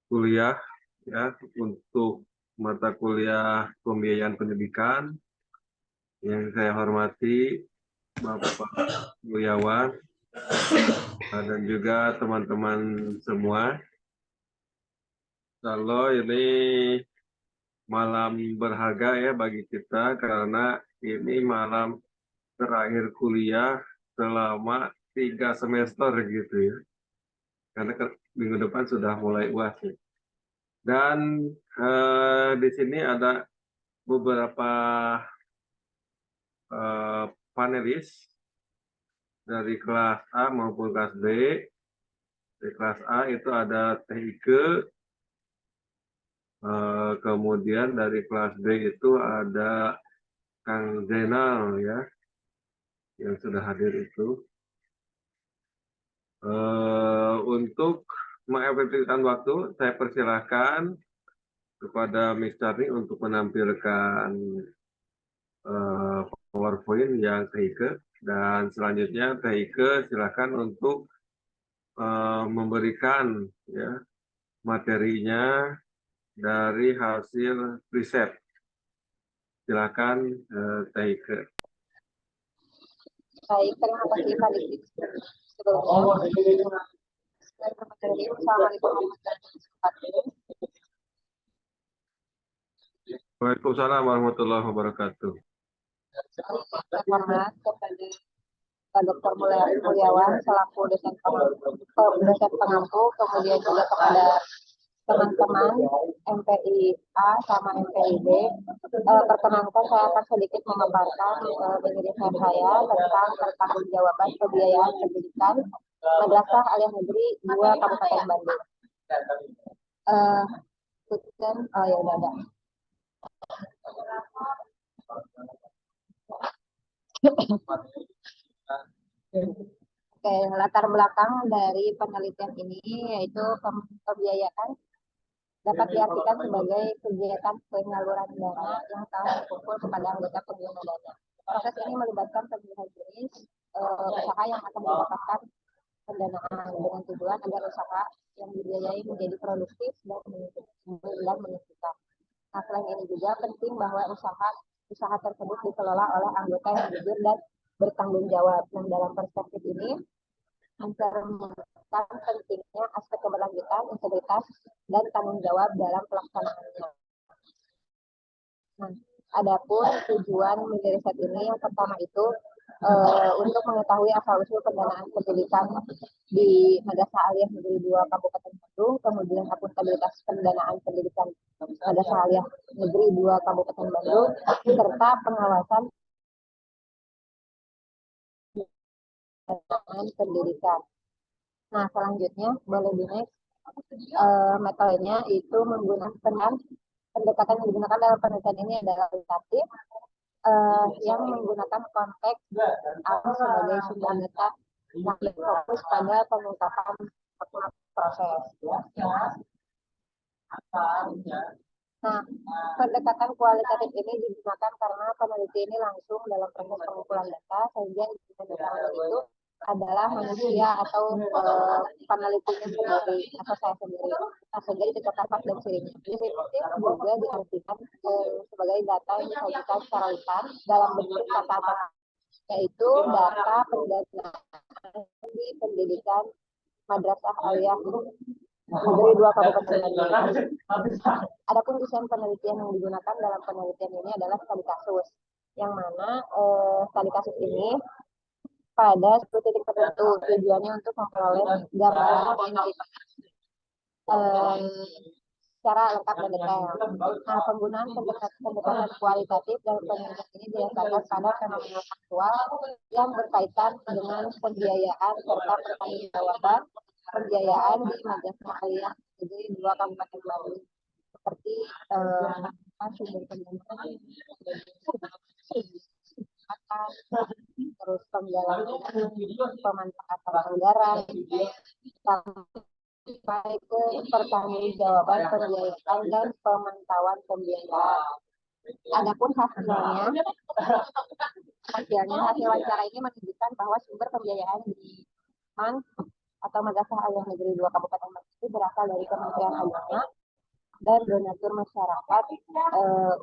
kuliah ya untuk mata kuliah pembiayaan pendidikan yang saya hormati Bapak Buyawan dan juga teman-teman semua. Kalau ini malam berharga ya bagi kita karena ini malam terakhir kuliah selama 3 semester gitu ya. Karena minggu depan sudah mulai UAS ya. Dan di sini ada beberapa panelis dari kelas A maupun kelas B. Di kelas A itu ada Teh Ike, kemudian dari kelas B itu ada Kang Zainal ya, yang sudah hadir itu. Untuk mengefektifkan waktu, saya persilahkan kepada Miss Charlie untuk menampilkan PowerPoint yang Teh Ike, dan selanjutnya Teh Ike silakan untuk memberikan ya materinya dari hasil riset. Silakan Teh Ike. Baik, terima kasih Pak Dik. Sebelumnya, Assalamualaikum warahmatullahi wabarakatuh. Waalaikumsalam warahmatullahi wabarakatuh. Hormat kepada Pak Dr. Mulyawan selaku dosen pengampu, kemudian juga kepada teman-teman MPIA sama MPIB. Perkenankan saya akan sedikit memaparkan menjadi saya tentang pertanggungjawaban pembiayaan pendidikan Madrasah Aliyah Negeri 2 Kabupaten Bandung. Ya udah ada. Oke, latar belakang dari penelitian ini yaitu pembiayaan dapat diartikan sebagai kegiatan penyaluran dana yang telah terkumpul kepada anggota pengguna dana. Proses ini melibatkan pemilihan jenis usaha yang akan mendapatkan pendanaan dengan tujuan agar usaha yang dibiayai menjadi produktif dan menentukan. Nah, selain ini juga penting bahwa usaha tersebut dikelola oleh anggota yang jujur dan bertanggung jawab. Nah, dalam perspektif ini mencerminkan pentingnya aspek keberlanjutan, integritas, dan tanggung jawab dalam pelaksanaannya. Nah, adapun tujuan mini riset ini yang pertama itu untuk mengetahui asal-usul pendanaan pendidikan di Madrasah Aliyah Negeri 2 Kabupaten Bandung, kemudian akuntabilitas pendanaan pendidikan Madrasah Aliyah Negeri 2 Kabupaten Bandung, serta pengawasan pendanaan pendidikan. Nah, selanjutnya boleh di next. Metodenya itu menggunakan pendekatan yang digunakan dalam penelitian ini adalah kualitatif, yang menggunakan konteks sebagai sumber data yang berfokus pada pengungkapan proses. Nah, pendekatan kualitatif ini digunakan karena peneliti ini langsung dalam proses pengumpulan data, sehingga data itu adalah manusia atau penelitinya sendiri atau saya sendiri. Nah, sehingga ditetapkan pas dan cirinya. Deskriptif juga diartikan sebagai data yang disajikan secara lisan dalam bentuk kata-kata, yaitu data pendanaan di pendidikan Madrasah Aliyah Negeri 2 Kabupaten Bandung. Adapun desain penelitian yang digunakan dalam penelitian ini adalah studi kasus, yang mana studi kasus ini pada suatu titik tertentu tujuannya untuk memperoleh gambaran secara lengkap dan detail. Nah, penggunaan pendekatan kualitatif dalam penelitian ini didasarkan pada fenomena faktual yang berkaitan dengan pembiayaan serta pertanggungjawaban pembiayaan di Madrasah Aliyah Negeri 2 Kabupaten Bandung, seperti sumber pendanaan, terus penggalangan pemanfaatan anggaran, sampai ke pertanggungjawaban pembiayaan dan pemantauan pembiayaan. Adapun hasil wawancara ini menunjukkan bahwa sumber pembiayaan di MAN atau Madrasah Aliyah Negeri 2 Kabupaten Bandung ini berasal dari Kementerian Agama dan donatur masyarakat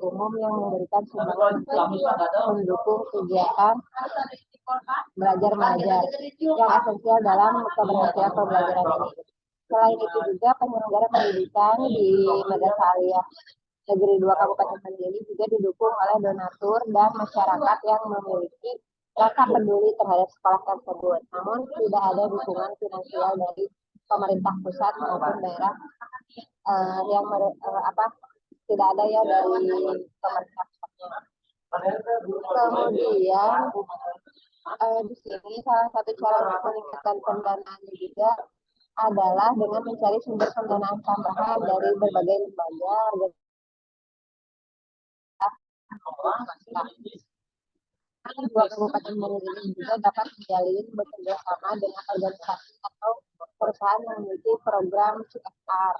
umum yang memberikan sumbangan untuk mendukung kegiatan belajar mengajar yang esensial dalam keberhasilan pembelajaran ini. Selain itu juga penyelenggara pendidikan di Madrasah Aliyah Negeri 2 Kabupaten Mandiri juga didukung oleh donatur dan masyarakat yang memiliki rasa peduli terhadap sekolah tersebut. Namun tidak ada dukungan finansial dari pemerintah pusat maupun daerah tidak ada ya dari pemerintah pusatnya. Kemudian di sini salah satu cara untuk meningkatkan pendanaan juga adalah dengan mencari sumber pendanaan tambahan dari berbagai lembaga, dua kabupaten Mandiri ini juga dapat menjalin bekerja sama dengan organisasi atau perusahaan yang memiliki program CSR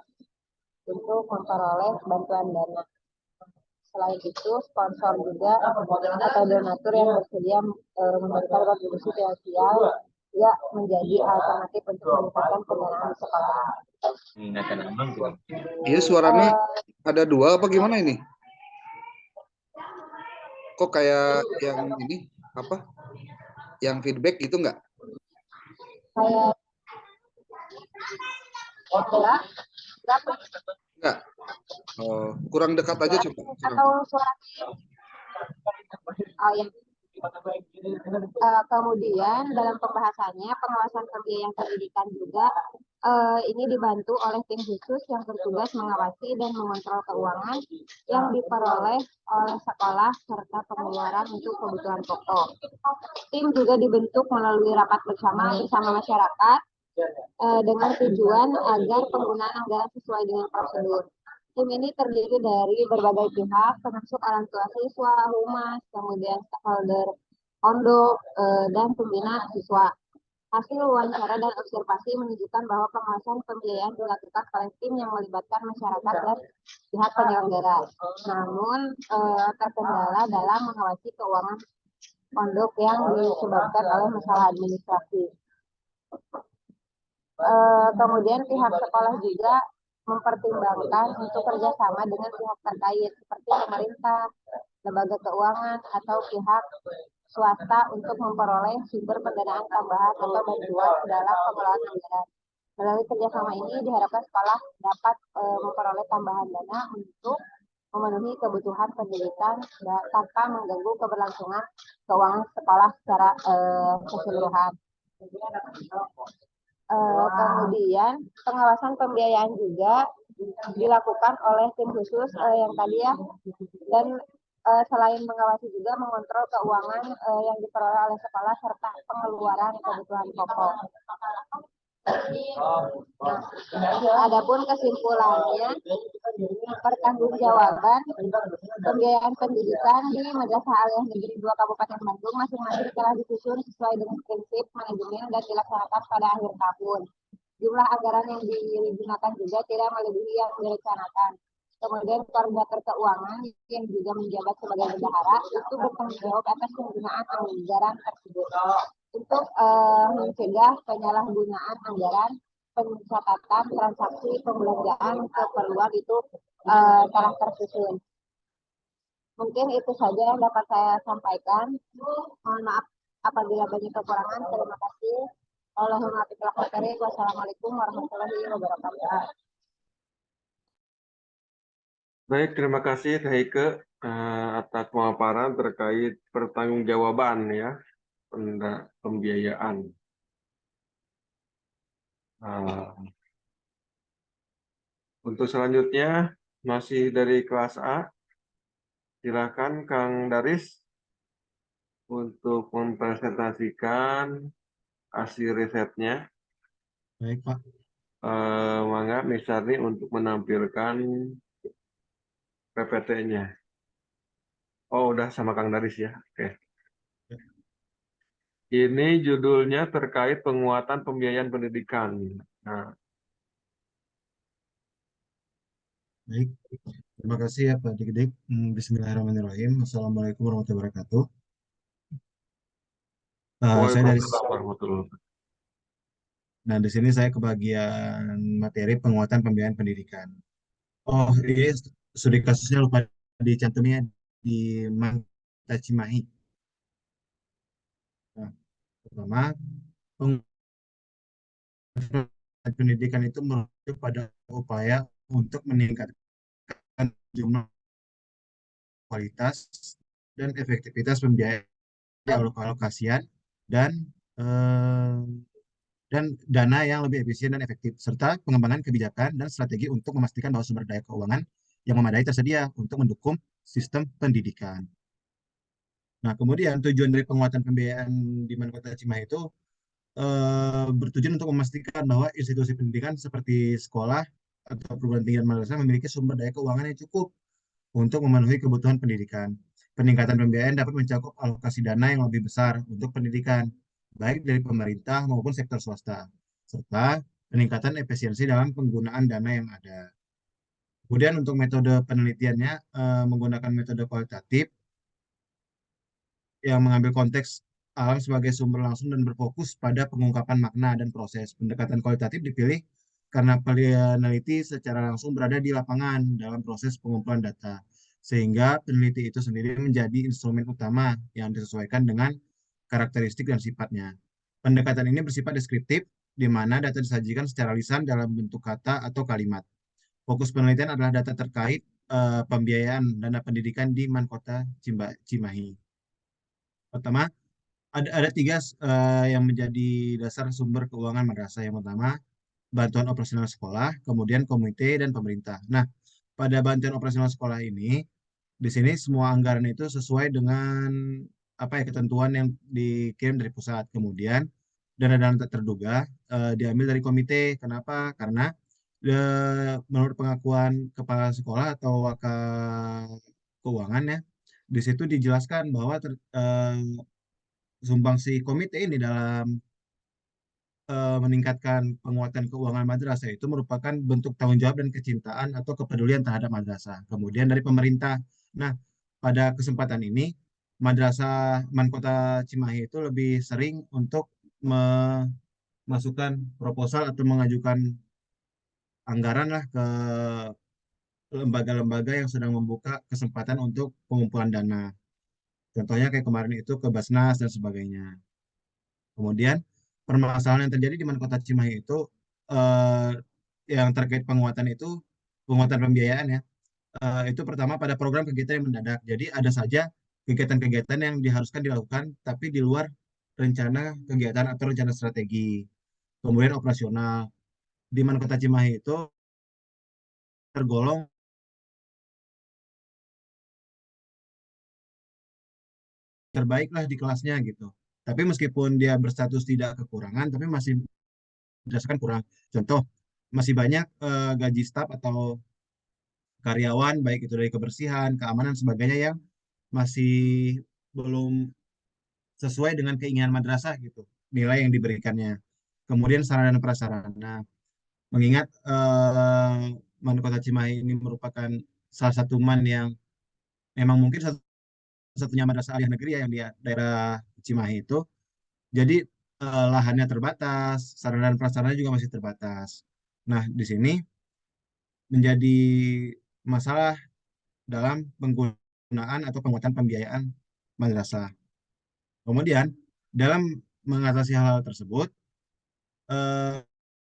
untuk memperoleh bantuan dana. Selain itu, sponsor juga atau donatur yang bersedia memberikan kontribusi finansial juga menjadi alternatif untuk meningkatkan pendanaan di sekolah. Iya, suaranya ada dua apa gimana ini? Kok kayak yang ini apa? Yang feedback gitu nggak? Kayak Nggak. Oh, kurang dekat aja coba. Atau suara yang kemudian dalam pembahasannya pengawasan pembiayaan pendidikan juga ini dibantu oleh tim khusus yang bertugas mengawasi dan mengontrol keuangan yang diperoleh oleh sekolah serta pengeluaran untuk kebutuhan pokok. Tim juga dibentuk melalui rapat bersama masyarakat dengan tujuan agar penggunaan anggaran sesuai dengan prosedur. Tim ini terdiri dari berbagai pihak, termasuk orang tua siswa, humas, kemudian stakeholder pondok, dan pembina siswa. Hasil wawancara dan observasi menunjukkan bahwa pengawasan pembiayaan dilakukan oleh tim yang melibatkan masyarakat dan pihak penyelenggara. Namun, terkendala dalam mengawasi keuangan pondok yang disebabkan oleh masalah administrasi. Kemudian pihak sekolah juga mempertimbangkan untuk kerjasama dengan pihak terkait seperti pemerintah, lembaga keuangan, atau pihak swasta untuk memperoleh sumber pendanaan tambahan atau bantuan dalam pengelolaan anggaran. Melalui kerjasama ini diharapkan sekolah dapat memperoleh tambahan dana untuk memenuhi kebutuhan pendidikan tanpa mengganggu keberlangsungan keuangan sekolah secara keseluruhan. Kemudian pengawasan pembiayaan juga dilakukan oleh tim khusus yang tadi ya, dan selain mengawasi juga mengontrol keuangan yang diperoleh oleh sekolah serta pengeluaran kebutuhan pokok. Nah, adapun kesimpulannya, pertanggungjawaban pembiayaan pendidikan di Madrasah Aliyah Negeri 2 Kabupaten Bandung masing-masing telah disusun sesuai dengan prinsip manajemen dan dilaksanakan pada akhir tahun. Jumlah anggaran yang digunakan juga tidak melebihi yang direncanakan. Kemudian koordinator keuangan yang juga menjabat sebagai bendahara itu bertanggung jawab atas penggunaan anggaran tersebut untuk mencegah penyalahgunaan anggaran, pencatatan transaksi pembelanjaan keperluan itu telah tersusun. Mungkin itu saja yang dapat saya sampaikan. Mohon maaf apabila banyak kekurangan. Terima kasih. Wassalamualaikum warahmatullahi wabarakatuh. Baik, terima kasih Teh Heike atas pemaparan terkait pertanggungjawaban ya pembiayaan. Untuk selanjutnya masih dari kelas A, silakan Kang Daris untuk mempresentasikan hasil risetnya. Baik, Pak. Mangga Misarni untuk menampilkan PPT-nya. Oh, udah sama Kang Daris ya. Oke. Ini judulnya terkait penguatan pembiayaan pendidikan. Nah, Baik. Terima kasih ya Pak Dik-Dik. Bismillahirrahmanirrahim. Assalamualaikum warahmatullahi wabarakatuh. Saya dari Waalaikumsalam warahmatullahi wabarakatuh. Nah, di sini saya ke bagian materi penguatan pembiayaan pendidikan. Oh, ini studi kasusnya lupa dicantumnya di Mangta Cimahi. Nah, pertama, penguatan pendidikan itu merujuk pada upaya untuk meningkatkan jumlah, kualitas, dan efektivitas pembiayaan, alokasian, dan eh, dan dana yang lebih efisien dan efektif, serta pengembangan kebijakan dan strategi untuk memastikan bahwa sumber daya keuangan yang memadai tersedia untuk mendukung sistem pendidikan. Nah, kemudian tujuan dari penguatan pembiayaan di Kota Cimahi itu bertujuan untuk memastikan bahwa institusi pendidikan seperti sekolah atau perguruan tinggi dan madrasah memiliki sumber daya keuangan yang cukup untuk memenuhi kebutuhan pendidikan. Peningkatan pembiayaan dapat mencakup alokasi dana yang lebih besar untuk pendidikan, baik dari pemerintah maupun sektor swasta, serta peningkatan efisiensi dalam penggunaan dana yang ada. Kemudian untuk metode penelitiannya menggunakan metode kualitatif yang mengambil konteks alam sebagai sumber langsung dan berfokus pada pengungkapan makna dan proses. Pendekatan kualitatif dipilih karena peneliti secara langsung berada di lapangan dalam proses pengumpulan data, sehingga peneliti itu sendiri menjadi instrumen utama yang disesuaikan dengan karakteristik dan sifatnya. Pendekatan ini bersifat deskriptif, di mana data disajikan secara lisan dalam bentuk kata atau kalimat. Fokus penelitian adalah data terkait pembiayaan dana pendidikan di Mankota Cimahi. Pertama, ada tiga yang menjadi dasar sumber keuangan madrasah. Yang pertama, bantuan operasional sekolah, kemudian komite dan pemerintah. Nah, pada bantuan operasional sekolah ini, di sini semua anggaran itu sesuai dengan apa ya ketentuan yang dikirim dari pusat. Kemudian dana-dana tak terduga diambil dari komite. Kenapa? Karena menurut pengakuan kepala sekolah atau wakil keuangan ya, di situ dijelaskan bahwa sumbangsi komite ini dalam meningkatkan penguatan keuangan madrasah itu merupakan bentuk tanggung jawab dan kecintaan atau kepedulian terhadap madrasah. Kemudian dari pemerintah. Nah, pada kesempatan ini, Madrasah Mankota Cimahi itu lebih sering untuk memasukkan proposal atau mengajukan anggaran lah ke lembaga-lembaga yang sedang membuka kesempatan untuk pengumpulan dana. Contohnya kayak kemarin itu ke Basnas dan sebagainya. Kemudian permasalahan yang terjadi di Kota Cimahi itu eh, yang terkait penguatan itu penguatan pembiayaan ya. Itu pertama pada program kegiatan yang mendadak. Jadi ada saja kegiatan-kegiatan yang diharuskan dilakukan tapi di luar rencana kegiatan atau rencana strategi. Kemudian operasional di Kota Cimahi itu tergolong terbaik lah di kelasnya gitu. Tapi meskipun dia berstatus tidak kekurangan, tapi masih dirasakan kurang. Contoh, masih banyak gaji staf atau karyawan, baik itu dari kebersihan, keamanan, sebagainya yang masih belum sesuai dengan keinginan madrasah gitu, nilai yang diberikannya. Kemudian sarana dan prasarana, mengingat Man Kota Cimahi ini merupakan salah satu man yang memang mungkin satunya madrasah aliyah negeri ya, yang di daerah Cimahi itu. Jadi lahannya terbatas, sarana dan prasarana juga masih terbatas. Nah, di sini menjadi masalah dalam penggunaan atau penguatan pembiayaan madrasah. Kemudian, dalam mengatasi hal-hal tersebut, eh,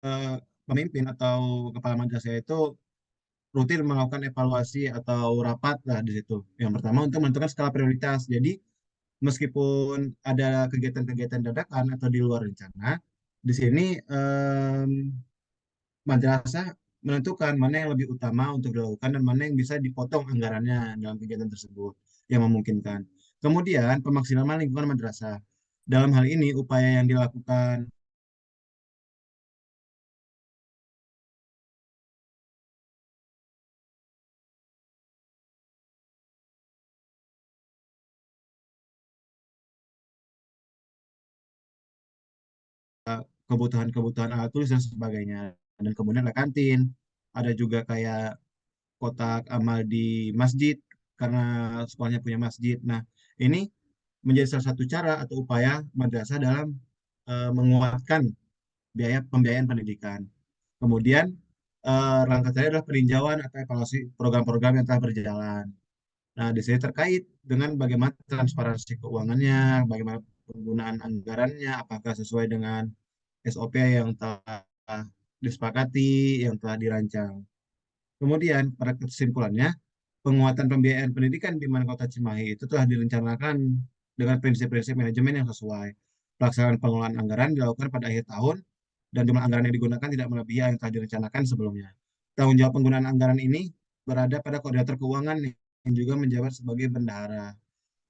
eh, pemimpin atau kepala madrasah itu rutin melakukan evaluasi atau rapat lah di situ. Yang pertama untuk menentukan skala prioritas. Jadi, meskipun ada kegiatan-kegiatan dadakan atau di luar rencana, di sini madrasah menentukan mana yang lebih utama untuk dilakukan dan mana yang bisa dipotong anggarannya dalam kegiatan tersebut yang memungkinkan. Kemudian pemaksimalan lingkungan madrasah. Dalam hal ini upaya yang dilakukan kebutuhan-kebutuhan alat tulis dan sebagainya. Dan kemudian ada kantin, ada juga kayak kotak amal di masjid karena sekolahnya punya masjid. Nah, ini menjadi salah satu cara atau upaya madrasah dalam menguatkan pembiayaan pendidikan. Kemudian langkah terakhir adalah peninjauan atau evaluasi program-program yang telah berjalan. Nah, di sini terkait dengan bagaimana transparansi keuangannya, bagaimana penggunaan anggarannya, apakah sesuai dengan SOP yang telah disepakati, yang telah dirancang. Kemudian, pada kesimpulannya, penguatan pembiayaan pendidikan di mana Kota Cimahi itu telah direncanakan dengan prinsip-prinsip manajemen yang sesuai. Pelaksanaan pengelolaan anggaran dilakukan pada akhir tahun dan jumlah anggaran yang digunakan tidak melebihi yang telah direncanakan sebelumnya. Tanggung jawab penggunaan anggaran ini berada pada koordinator keuangan yang juga menjabat sebagai bendahara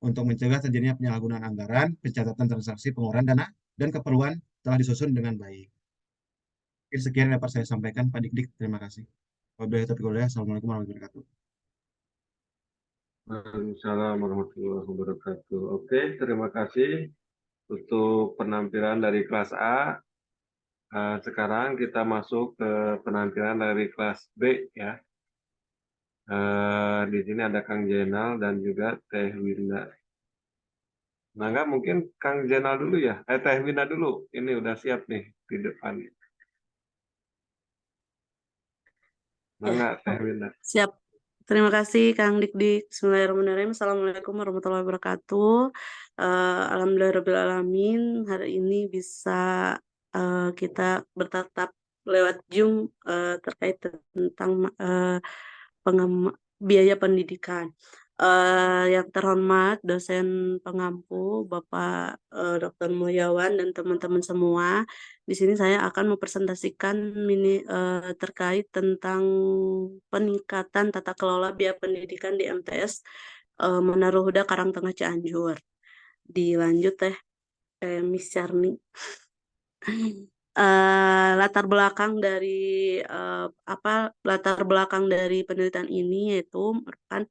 untuk mencegah terjadinya penyalahgunaan anggaran, pencatatan transaksi pengeluaran dana, dan keperluan telah disusun dengan baik. Mungkin sekian yang dapat saya sampaikan, Pak Dik-Dik. Terima kasih. Wabillahi taufiq wal hidayah. Assalamualaikum warahmatullahi wabarakatuh. Waalaikumsalam warahmatullahi wabarakatuh. Oke, terima kasih untuk penampilan dari kelas A. Sekarang kita masuk ke penampilan dari kelas B ya. Di sini ada Kang Jenal dan juga Teh Winda. Nah, enggak mungkin Kang Jenal dulu ya? Teh Winda dulu. Ini udah siap nih di depan. Nah, Ya, enggak Teh Winda. siap. Terima kasih Kang Dik-Dik. Bismillahirrahmanirrahim. Assalamualaikum warahmatullahi wabarakatuh. Alhamdulillahirrahmanirrahim. Hari ini bisa kita bertatap lewat Zoom terkait tentang biaya pendidikan. Yang terhormat dosen pengampu Bapak Dr. Mulyawan dan teman-teman semua, di sini saya akan mempresentasikan terkait tentang peningkatan tata kelola biaya pendidikan di MTS Menara Huda Karangtengah Cianjur. Dilanjut Miss Charni. Latar belakang dari latar belakang dari penelitian ini yaitu merupakan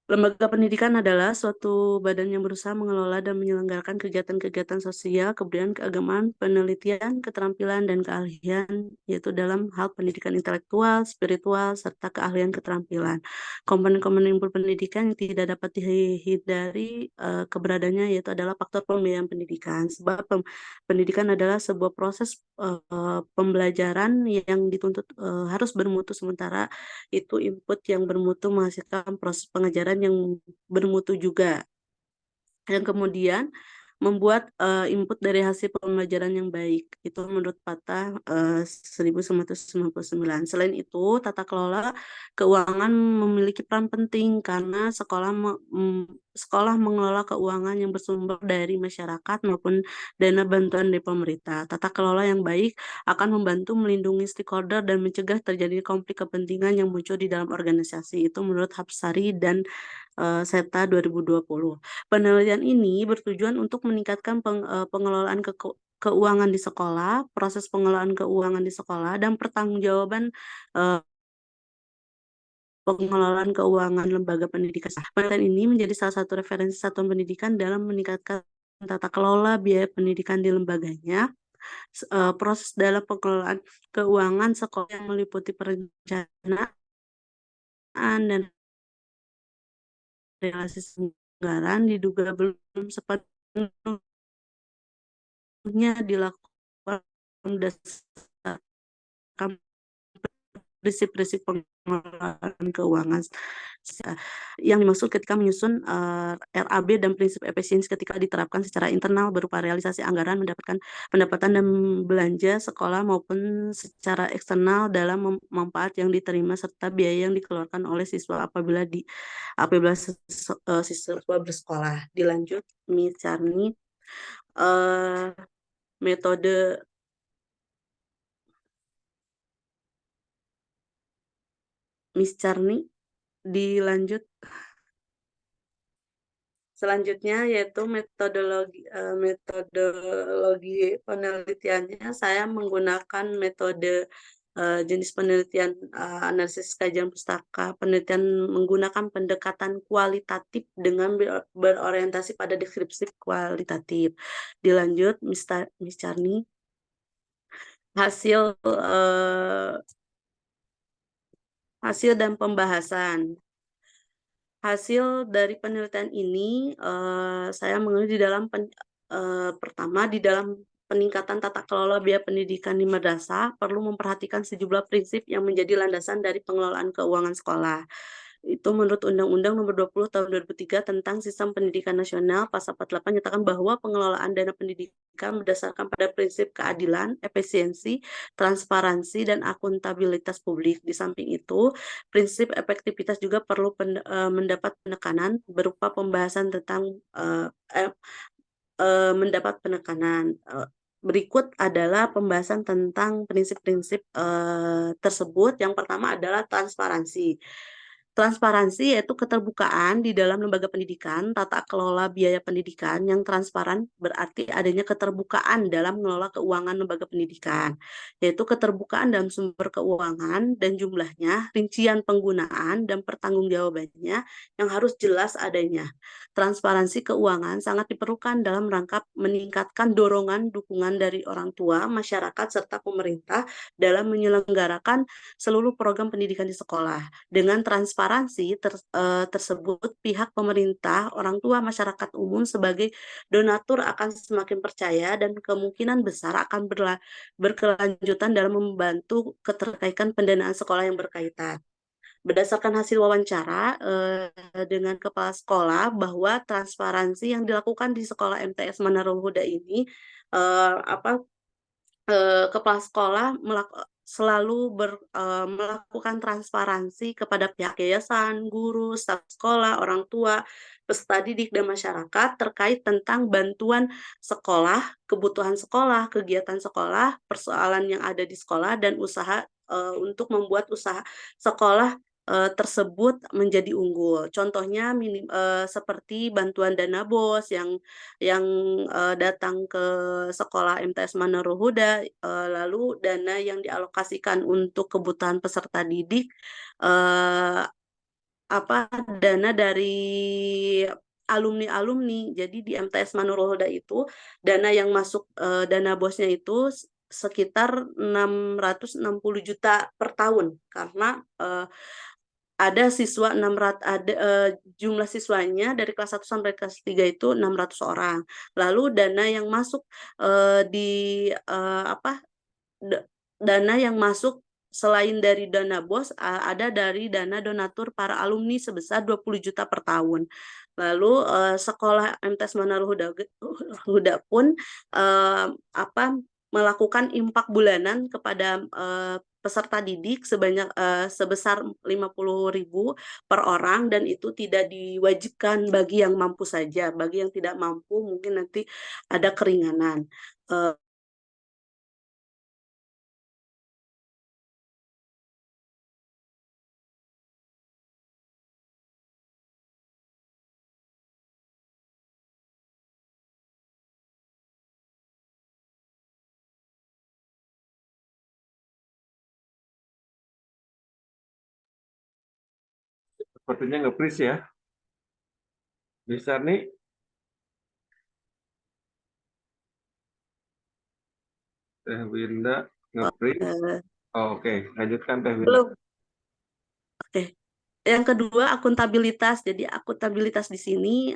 lembaga pendidikan adalah suatu badan yang berusaha mengelola dan menyelenggarakan kegiatan-kegiatan sosial, kebudayaan, keagamaan, penelitian, keterampilan, dan keahlian, yaitu dalam hal pendidikan intelektual, spiritual, serta keahlian keterampilan. Komponen-komponen input pendidikan yang tidak dapat dihindari keberadaannya yaitu adalah faktor pembiayaan pendidikan. Sebab pendidikan adalah sebuah proses pembelajaran yang dituntut harus bermutu, sementara itu input yang bermutu menghasilkan proses pengajaran yang bermutu juga, yang kemudian membuat input dari hasil pembelajaran yang baik. Itu menurut Patah 1999. Selain itu, tata kelola keuangan memiliki peran penting karena sekolah mengelola keuangan yang bersumber dari masyarakat maupun dana bantuan dari pemerintah. Tata kelola yang baik akan membantu melindungi stakeholder dan mencegah terjadi konflik kepentingan yang muncul di dalam organisasi. Itu menurut Hapsari dan SETA 2020. Penelitian ini bertujuan untuk meningkatkan pengelolaan keuangan di sekolah, proses pengelolaan keuangan di sekolah, dan pertanggungjawaban pengelolaan keuangan lembaga pendidikan. Penelitian ini menjadi salah satu referensi satuan pendidikan dalam meningkatkan tata kelola biaya pendidikan di lembaganya. Proses dalam pengelolaan keuangan sekolah yang meliputi perencanaan dan realisasi anggaran diduga belum sepenuhnya dilakukan berdasarkan prinsip-prinsip pengelolaan keuangan yang dimaksud ketika menyusun RAB dan prinsip efisiensi ketika diterapkan secara internal berupa realisasi anggaran, mendapatkan pendapatan dan belanja sekolah maupun secara eksternal dalam manfaat yang diterima serta biaya yang dikeluarkan oleh siswa apabila siswa bersekolah. Dilanjut Miss Charni, metode Miss Charni dilanjut. Selanjutnya yaitu metodologi penelitiannya. Saya menggunakan metode jenis penelitian analisis kajian pustaka. Penelitian menggunakan pendekatan kualitatif dengan berorientasi pada deskripsi kualitatif. Dilanjut Miss Charni. Hasil dan pembahasan. Hasil dari penelitian ini saya mengambil di dalam pertama di dalam peningkatan tata kelola biaya pendidikan di madrasah perlu memperhatikan sejumlah prinsip yang menjadi landasan dari pengelolaan keuangan sekolah. Itu menurut Undang-Undang Nomor 20 Tahun 2003 tentang Sistem Pendidikan Nasional, Pasal 48 menyatakan bahwa pengelolaan dana pendidikan berdasarkan pada prinsip keadilan, efisiensi, transparansi, dan akuntabilitas publik. Di samping itu, prinsip efektivitas juga perlu mendapat penekanan berupa pembahasan tentang mendapat penekanan. Berikut adalah pembahasan tentang prinsip-prinsip tersebut. Yang pertama adalah transparansi. Transparansi yaitu keterbukaan di dalam lembaga pendidikan, tata kelola biaya pendidikan yang transparan berarti adanya keterbukaan dalam mengelola keuangan lembaga pendidikan, yaitu keterbukaan dalam sumber keuangan dan jumlahnya, rincian penggunaan dan pertanggungjawabannya yang harus jelas adanya. Transparansi keuangan sangat diperlukan dalam rangka meningkatkan dorongan dukungan dari orang tua, masyarakat, serta pemerintah dalam menyelenggarakan seluruh program pendidikan di sekolah. Dengan transparansi tersebut, pihak pemerintah, orang tua, masyarakat umum sebagai donatur akan semakin percaya dan kemungkinan besar akan berkelanjutan dalam membantu keterkaitan pendanaan sekolah yang berkaitan. Berdasarkan hasil wawancara dengan kepala sekolah bahwa transparansi yang dilakukan di sekolah MTS Manarul Huda ini kepala sekolah selalu melakukan transparansi kepada pihak yayasan, guru, staf sekolah, orang tua, peserta didik, dan masyarakat terkait tentang bantuan sekolah, kebutuhan sekolah, kegiatan sekolah, persoalan yang ada di sekolah, dan usaha untuk membuat usaha sekolah tersebut menjadi unggul. Contohnya seperti bantuan dana BOS yang datang ke sekolah MTS Manarul Huda, lalu dana yang dialokasikan untuk kebutuhan peserta didik, dana dari alumni-alumni. Jadi di MTS Manarul Huda itu dana yang masuk, dana BOS-nya itu sekitar 660 juta per tahun, karena ada siswa 600 jumlah siswanya dari kelas 1 sampai kelas 3 itu 600 orang. Lalu dana yang masuk dana yang masuk selain dari dana BOS ada dari dana donatur para alumni sebesar 20 juta per tahun. Lalu sekolah MTS Manarul Huda pun melakukan impak bulanan kepada peserta didik sebesar 50.000 per orang, dan itu tidak diwajibkan bagi yang mampu saja. Bagi yang tidak mampu mungkin nanti ada keringanan. Sepertinya nge-freeze ya. Bisa nih. Teh Winda nge-freeze. Oke, lanjutkan Teh Winda. Belum. Oke. Yang kedua, akuntabilitas. Jadi akuntabilitas di sini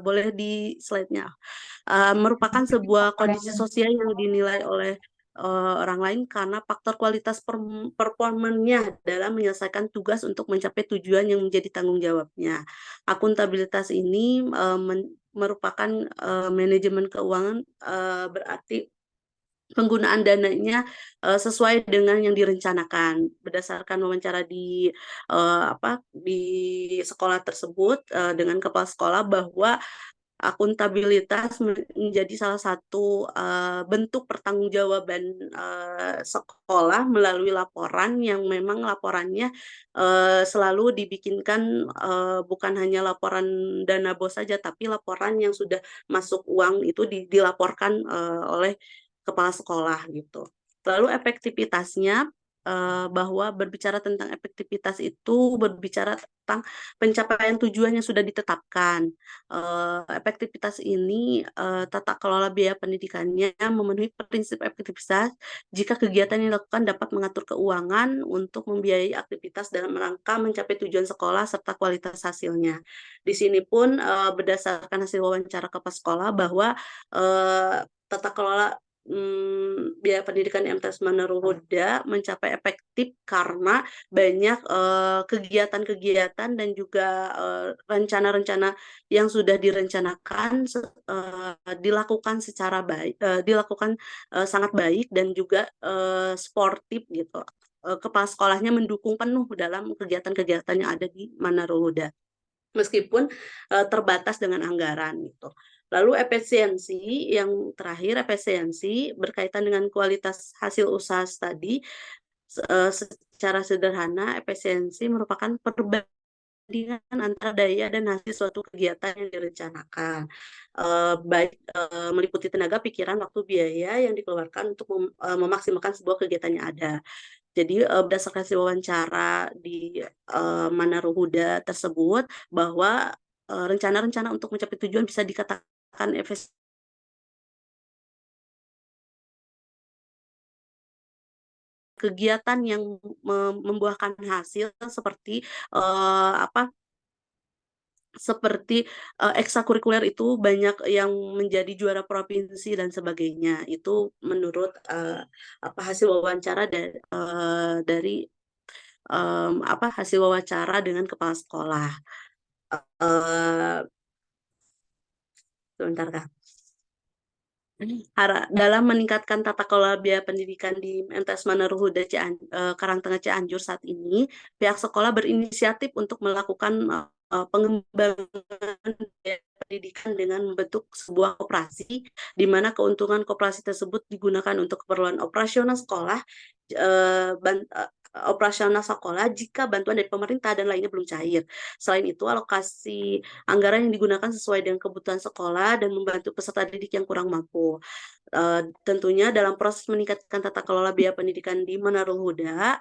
boleh di slide-nya. Merupakan sebuah kondisi sosial yang dinilai oleh orang lain karena faktor kualitas performanya dalam menyelesaikan tugas untuk mencapai tujuan yang menjadi tanggung jawabnya. Akuntabilitas ini merupakan manajemen keuangan, berarti penggunaan dananya sesuai dengan yang direncanakan. Berdasarkan wawancara di sekolah tersebut dengan kepala sekolah, bahwa akuntabilitas menjadi salah satu bentuk pertanggungjawaban sekolah melalui laporan yang memang laporannya selalu dibikinkan bukan hanya laporan dana BOS saja, tapi laporan yang sudah masuk uang itu dilaporkan oleh kepala sekolah gitu. Lalu efektivitasnya, bahwa berbicara tentang efektivitas itu berbicara tentang pencapaian tujuan yang sudah ditetapkan. Efektivitas ini tata kelola biaya pendidikannya memenuhi prinsip efektivitas jika kegiatan yang dilakukan dapat mengatur keuangan untuk membiayai aktivitas dalam rangka mencapai tujuan sekolah serta kualitas hasilnya. Di sini pun berdasarkan hasil wawancara kepala sekolah bahwa tata kelola biaya pendidikan di MTs Manarul Huda mencapai efektif karena banyak kegiatan-kegiatan dan juga rencana-rencana yang sudah direncanakan dilakukan secara baik, dilakukan sangat baik dan juga sportif gitu. Kepala sekolahnya mendukung penuh dalam kegiatan-kegiatan yang ada di Manarul Huda, meskipun terbatas dengan anggaran gitu. Lalu efisiensi, yang terakhir efisiensi berkaitan dengan kualitas hasil usaha studi. Secara sederhana, efisiensi merupakan perbandingan antara daya dan hasil suatu kegiatan yang direncanakan, baik meliputi tenaga, pikiran, waktu, biaya yang dikeluarkan untuk memaksimalkan sebuah kegiatan yang ada. Jadi berdasarkan hasil wawancara di Manarul Huda tersebut, bahwa rencana-rencana untuk mencapai tujuan bisa dikatakan efisien kegiatan yang membuahkan hasil seperti apa seperti ekstrakurikuler itu banyak yang menjadi juara provinsi dan sebagainya. Itu menurut apa hasil wawancara dari apa hasil wawancara dengan kepala sekolah. Sebentar Kak. Dalam meningkatkan tata kelola biaya pendidikan di MTs Manarul Huda Karangtengah Cianjur saat ini, pihak sekolah berinisiatif untuk melakukan pengembangan biaya pendidikan dengan membentuk sebuah koperasi, di mana keuntungan koperasi tersebut digunakan untuk keperluan operasional sekolah, jika bantuan dari pemerintah dan lainnya belum cair. Selain itu, alokasi anggaran yang digunakan sesuai dengan kebutuhan sekolah dan membantu peserta didik yang kurang mampu. Tentunya dalam proses meningkatkan tata kelola biaya pendidikan di Manarul Huda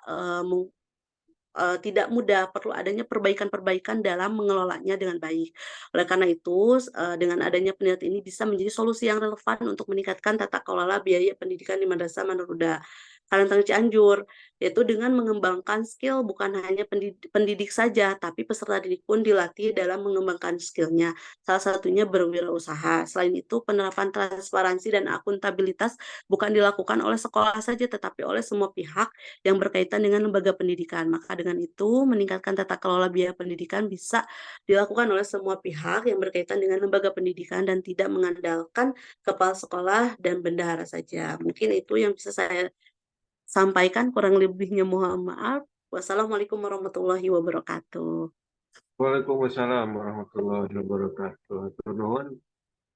tidak mudah, perlu adanya perbaikan-perbaikan dalam mengelolanya dengan baik. Oleh karena itu, dengan adanya penelitian ini bisa menjadi solusi yang relevan untuk meningkatkan tata kelola biaya pendidikan di Madrasah Manarul Huda Karangtengah Cianjur, yaitu dengan mengembangkan skill bukan hanya pendidik saja, tapi peserta didik pun dilatih dalam mengembangkan skillnya. Salah satunya berwirausaha. Selain itu, penerapan transparansi dan akuntabilitas bukan dilakukan oleh sekolah saja, tetapi oleh semua pihak yang berkaitan dengan lembaga pendidikan. Maka dengan itu, meningkatkan tata kelola biaya pendidikan bisa dilakukan oleh semua pihak yang berkaitan dengan lembaga pendidikan dan tidak mengandalkan kepala sekolah dan bendahara saja. Mungkin itu yang bisa saya sampaikan, kurang lebihnya mohon maaf. Wassalamualaikum warahmatullahi wabarakatuh. Waalaikumsalam warahmatullahi wabarakatuh. Hatur nuhun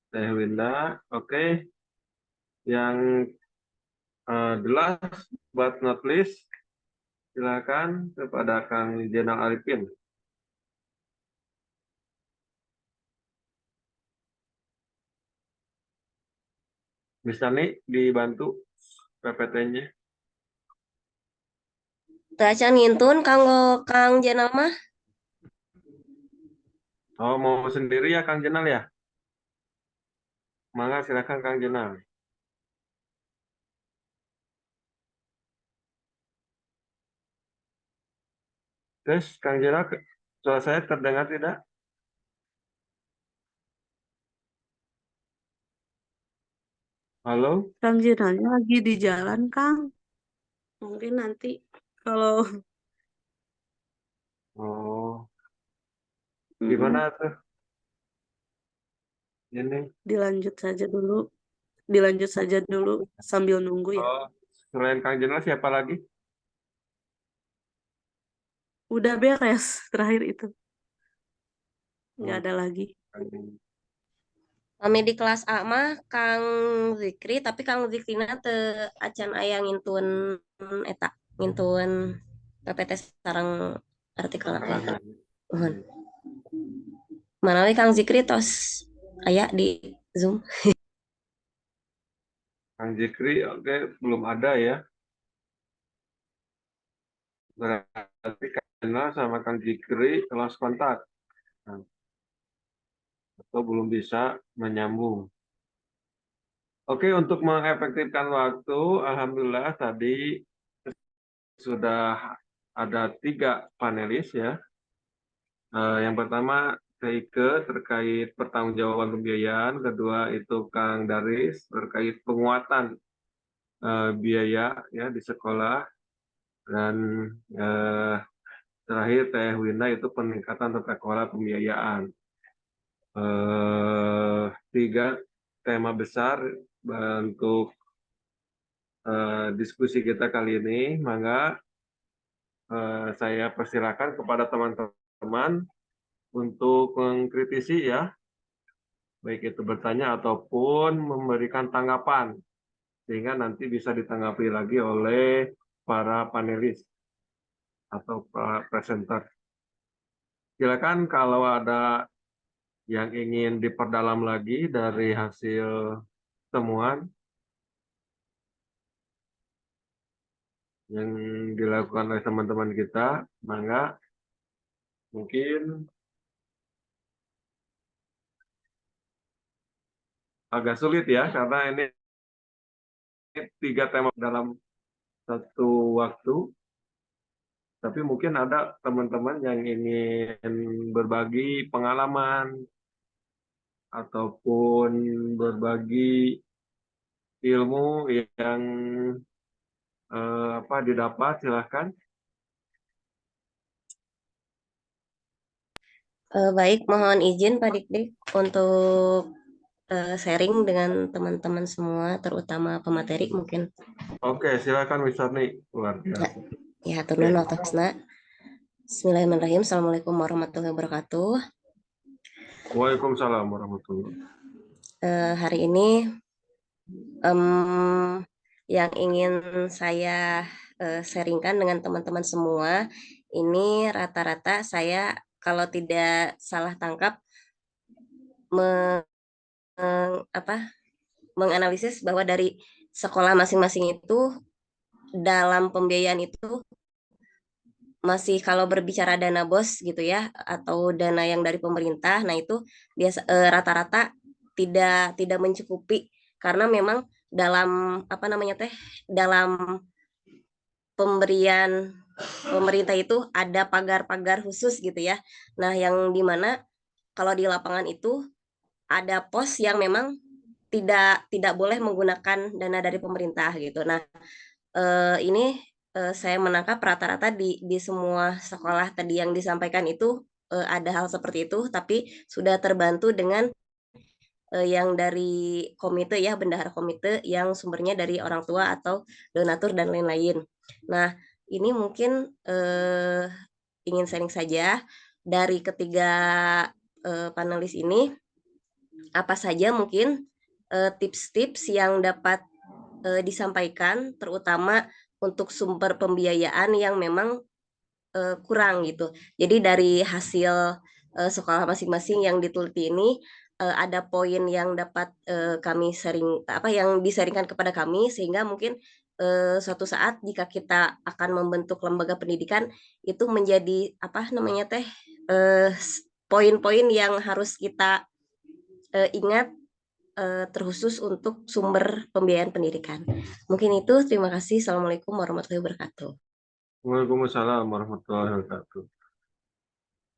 Teh Winda. Oke. Yang the last but not least, silakan kepada Kang Jenal Arifin. Bisa nih dibantu PPT-nya. Teu acan ngintun kanggo Kang Jenal mah. Oh, mau sendiri ya Kang Jenal ya? Mangga silakan Kang Jenal. Terus Kang Jenal, suara saya terdengar tidak? Halo? Kang Jinalnya lagi di jalan, Kang. Mungkin nanti kalau Oh, gimana tuh? Ini. dilanjut saja dulu sambil nunggu ya. Oh, selain Kang Jenal siapa lagi? Udah beres terakhir itu. Nggak Oh, ada lagi. Kami di kelas A mah Kang Zikri, tapi Kang Zikrina teu acan aya ngintun eta, ngintun PPT sareng artikel apa. Uhun. Manawi Kang Zikri tos aya di Zoom. Kang Jikri, oke, belum ada ya. Berarti Kang Jenal sama Kang Jikri lost kontak. Nah, atau belum bisa menyambung. Oke, untuk mengefektifkan waktu, alhamdulillah tadi sudah ada 3 panelis ya. Yang pertama Teike terkait pertanggungjawaban pembiayaan, kedua itu Kang Daris terkait penguatan biaya ya di sekolah, dan terakhir Teh Winda itu peningkatan tata kelola pembiayaan. 3 tema besar untuk diskusi kita kali ini. Mangga saya persilakan kepada teman-teman untuk mengkritisi ya, baik itu bertanya ataupun memberikan tanggapan, sehingga nanti bisa ditanggapi lagi oleh para panelis atau para presenter. Silakan kalau ada yang ingin diperdalam lagi dari hasil temuan yang dilakukan oleh teman-teman kita, mangga. Mungkin agak sulit ya, karena ini 3 tema dalam satu waktu. Tapi mungkin ada teman-teman yang ingin berbagi pengalaman ataupun berbagi ilmu yang didapat, silahkan. Baik, mohon izin Pak Dik-Dik untuk sharing dengan teman-teman semua, terutama pemateri mungkin. Oke, silakan Miss Sarni. Luar biasa. Ya, turun waktunya. Bismillahirrahmanirrahim. Assalamualaikum warahmatullahi wabarakatuh. Waalaikumsalam warahmatullahi wabarakatuh. Hari ini yang ingin saya sharingkan dengan teman-teman semua, ini rata-rata saya kalau tidak salah tangkap menganalisis bahwa dari sekolah masing-masing itu dalam pembiayaan itu masih, kalau berbicara dana BOS gitu ya, atau dana yang dari pemerintah, nah itu biasa rata-rata tidak mencukupi, karena memang dalam dalam pemberian pemerintah itu ada pagar-pagar khusus gitu ya. Nah, yang dimana kalau di lapangan itu ada pos yang memang tidak boleh menggunakan dana dari pemerintah gitu. Nah, ini saya menangkap rata-rata di semua sekolah tadi yang disampaikan itu ada hal seperti itu, tapi sudah terbantu dengan yang dari komite ya, bendahara komite yang sumbernya dari orang tua atau donatur dan lain-lain. Nah, ini mungkin ingin sharing saja dari ketiga panelis ini, apa saja mungkin tips-tips yang dapat disampaikan, terutama untuk sumber pembiayaan yang memang kurang gitu. Jadi dari hasil sekolah masing-masing yang diteliti ini ada poin yang dapat kami sharing, yang disaringkan kepada kami, sehingga mungkin suatu saat jika kita akan membentuk lembaga pendidikan itu menjadi poin-poin yang harus kita ingat, terkhusus untuk sumber pembiayaan pendidikan. Mungkin itu, terima kasih. Assalamualaikum warahmatullahi wabarakatuh. Waalaikumsalam warahmatullahi wabarakatuh.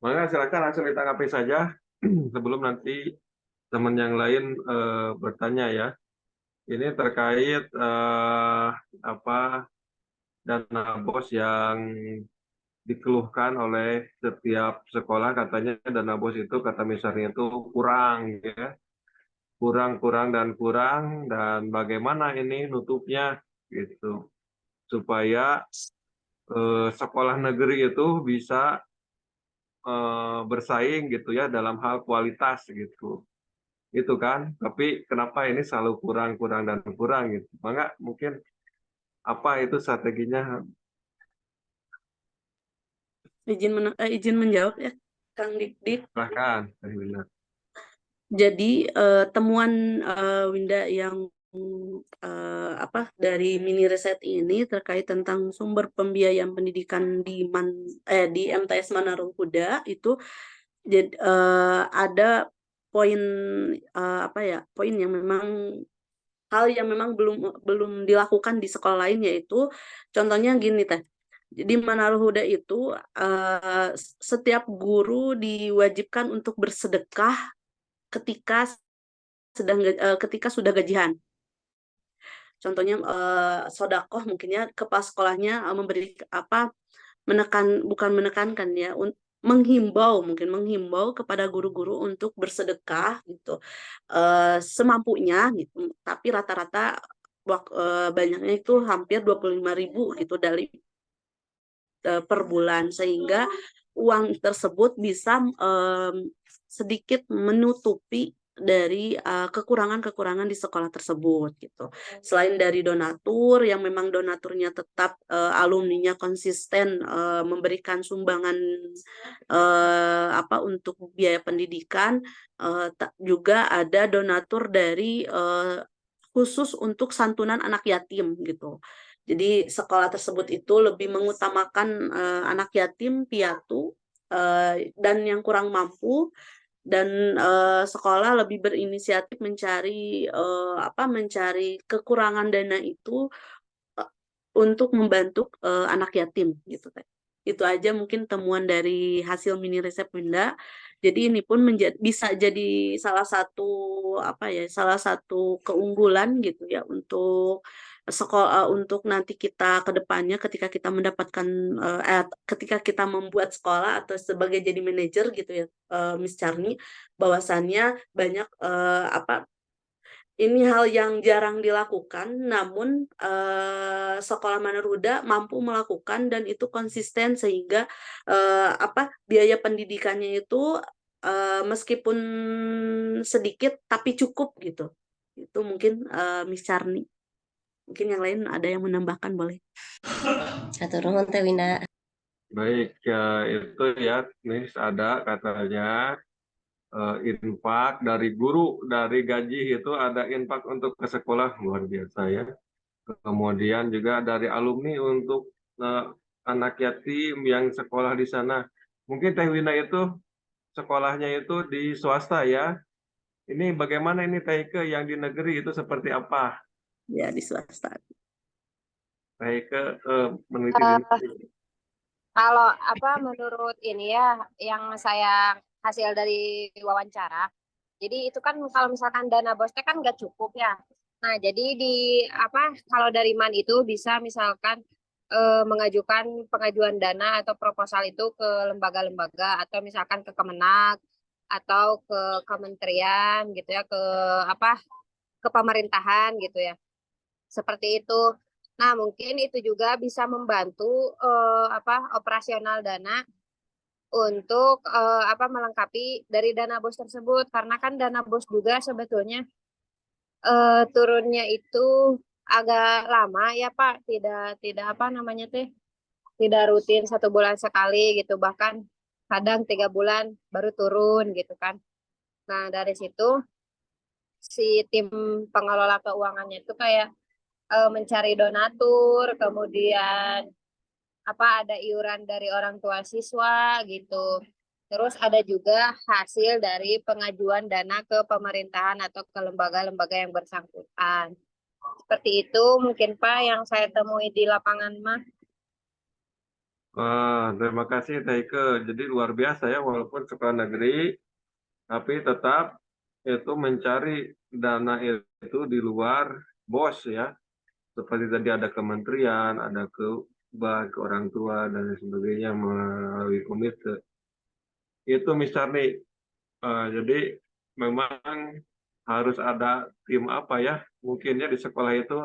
Maka silakan langsung ditanggapi saja sebelum nanti teman yang lain bertanya ya. Ini terkait dana BOS yang dikeluhkan oleh setiap sekolah, katanya dana BOS itu kata misalnya itu kurang ya. Kurang dan bagaimana ini nutupnya gitu, supaya sekolah negeri itu bisa bersaing gitu ya dalam hal kualitas gitu kan. Tapi kenapa ini selalu kurang gitu. Maka mungkin apa itu strateginya? Izin menjawab ya, Kang Dik-Dik. Silahkan. Jadi temuan Winda yang dari mini riset ini terkait tentang sumber pembiayaan pendidikan di MTS Manarung Kuda itu ada poin poin yang memang hal yang memang belum dilakukan di sekolah lain, yaitu contohnya gini Teh. Di Manarung Kuda itu setiap guru diwajibkan untuk bersedekah ketika sudah gajian. contohnya sodakoh mungkinnya kepala sekolahnya memberi apa bukan menekankan ya, menghimbau kepada guru-guru untuk bersedekah gitu semampunya gitu, tapi rata-rata banyaknya itu hampir 25.000 gitu dari per bulan, sehingga uang tersebut bisa sedikit menutupi dari kekurangan-kekurangan di sekolah tersebut gitu. Selain dari donatur yang memang donaturnya tetap alumninya konsisten memberikan sumbangan apa untuk biaya pendidikan, juga ada donatur dari khusus untuk santunan anak yatim gitu. Jadi sekolah tersebut itu lebih mengutamakan anak yatim piatu dan yang kurang mampu, dan sekolah lebih berinisiatif mencari kekurangan dana itu eh, untuk membantu anak yatim gitu Teh. Itu aja mungkin temuan dari hasil mini riset Winda. Jadi ini pun bisa jadi salah satu keunggulan gitu ya untuk sekolah, untuk nanti kita ke depannya ketika kita mendapatkan ketika kita membuat sekolah atau sebagai jadi manajer gitu ya, Miss Charni, bahwasannya banyak ini hal yang jarang dilakukan, namun sekolah Maneruda mampu melakukan dan itu konsisten sehingga biaya pendidikannya itu meskipun sedikit tapi cukup gitu. Itu mungkin Miss Charni. Mungkin yang lain ada yang menambahkan boleh. Atur nuhun Teh Winda. Baik, ya, itu ya, nih ada katanya infak dari guru, dari gaji itu ada infak untuk ke sekolah, luar biasa ya. Kemudian juga dari alumni untuk anak yatim yang sekolah di sana. Mungkin Teh Wina itu sekolahnya itu di swasta ya. Ini bagaimana ini Teh yang di negeri itu seperti apa? Ya, di swasta. Teh meneliti Eh, di Kalau menurut ini ya yang saya hasil dari wawancara, jadi itu kan kalau misalkan dana bosnya kan nggak cukup ya. Nah, jadi kalau dari MAN itu bisa misalkan mengajukan pengajuan dana atau proposal itu ke lembaga-lembaga atau misalkan ke Kemenak atau ke kementerian gitu ya, ke pemerintahan gitu ya. Seperti itu. Nah, mungkin itu juga bisa membantu operasional dana untuk melengkapi dari dana bos tersebut, karena kan dana bos juga sebetulnya turunnya itu agak lama ya Pak, tidak tidak tidak rutin 1 bulan sekali gitu, bahkan kadang 3 bulan baru turun gitu kan. Nah, dari situ si tim pengelola keuangannya itu kayak mencari donatur, kemudian ada iuran dari orang tua siswa gitu. Terus ada juga hasil dari pengajuan dana ke pemerintahan atau ke lembaga-lembaga yang bersangkutan. Seperti itu mungkin Pak yang saya temui di lapangan mah. Terima kasih Taike. Jadi luar biasa ya, walaupun sekolah negeri, tapi tetap itu mencari dana itu di luar bos ya. Seperti tadi ada kementerian, ada ke bank, ke orang tua, dan lain sebagainya melalui komite. Itu misalnya, jadi memang harus ada tim apa ya, mungkinnya di sekolah itu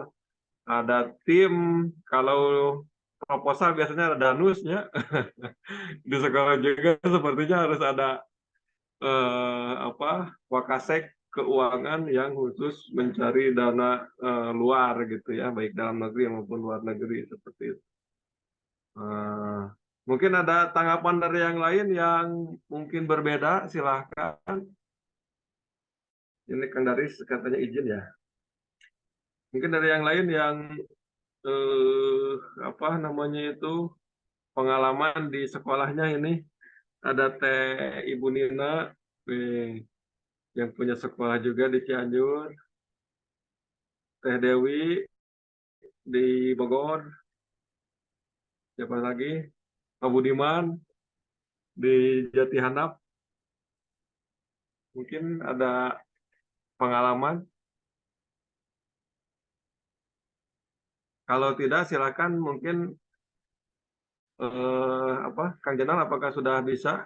ada tim, kalau proposal biasanya ada danusnya, di sekolah juga sepertinya harus ada wakasek keuangan yang khusus mencari dana luar gitu ya, baik dalam negeri maupun luar negeri seperti itu. Mungkin ada tanggapan dari yang lain yang mungkin berbeda, silahkan. Ini Kang Daris katanya izin ya. Mungkin dari yang lain yang pengalaman di sekolahnya ini, ada Teh Ibu Nina yang punya sekolah juga di Cianjur, Teh Dewi di Bogor, siapa lagi? Pak Budiman di Jati Handap. Mungkin ada pengalaman. Kalau tidak, silakan mungkin Kang Jenal, apakah sudah bisa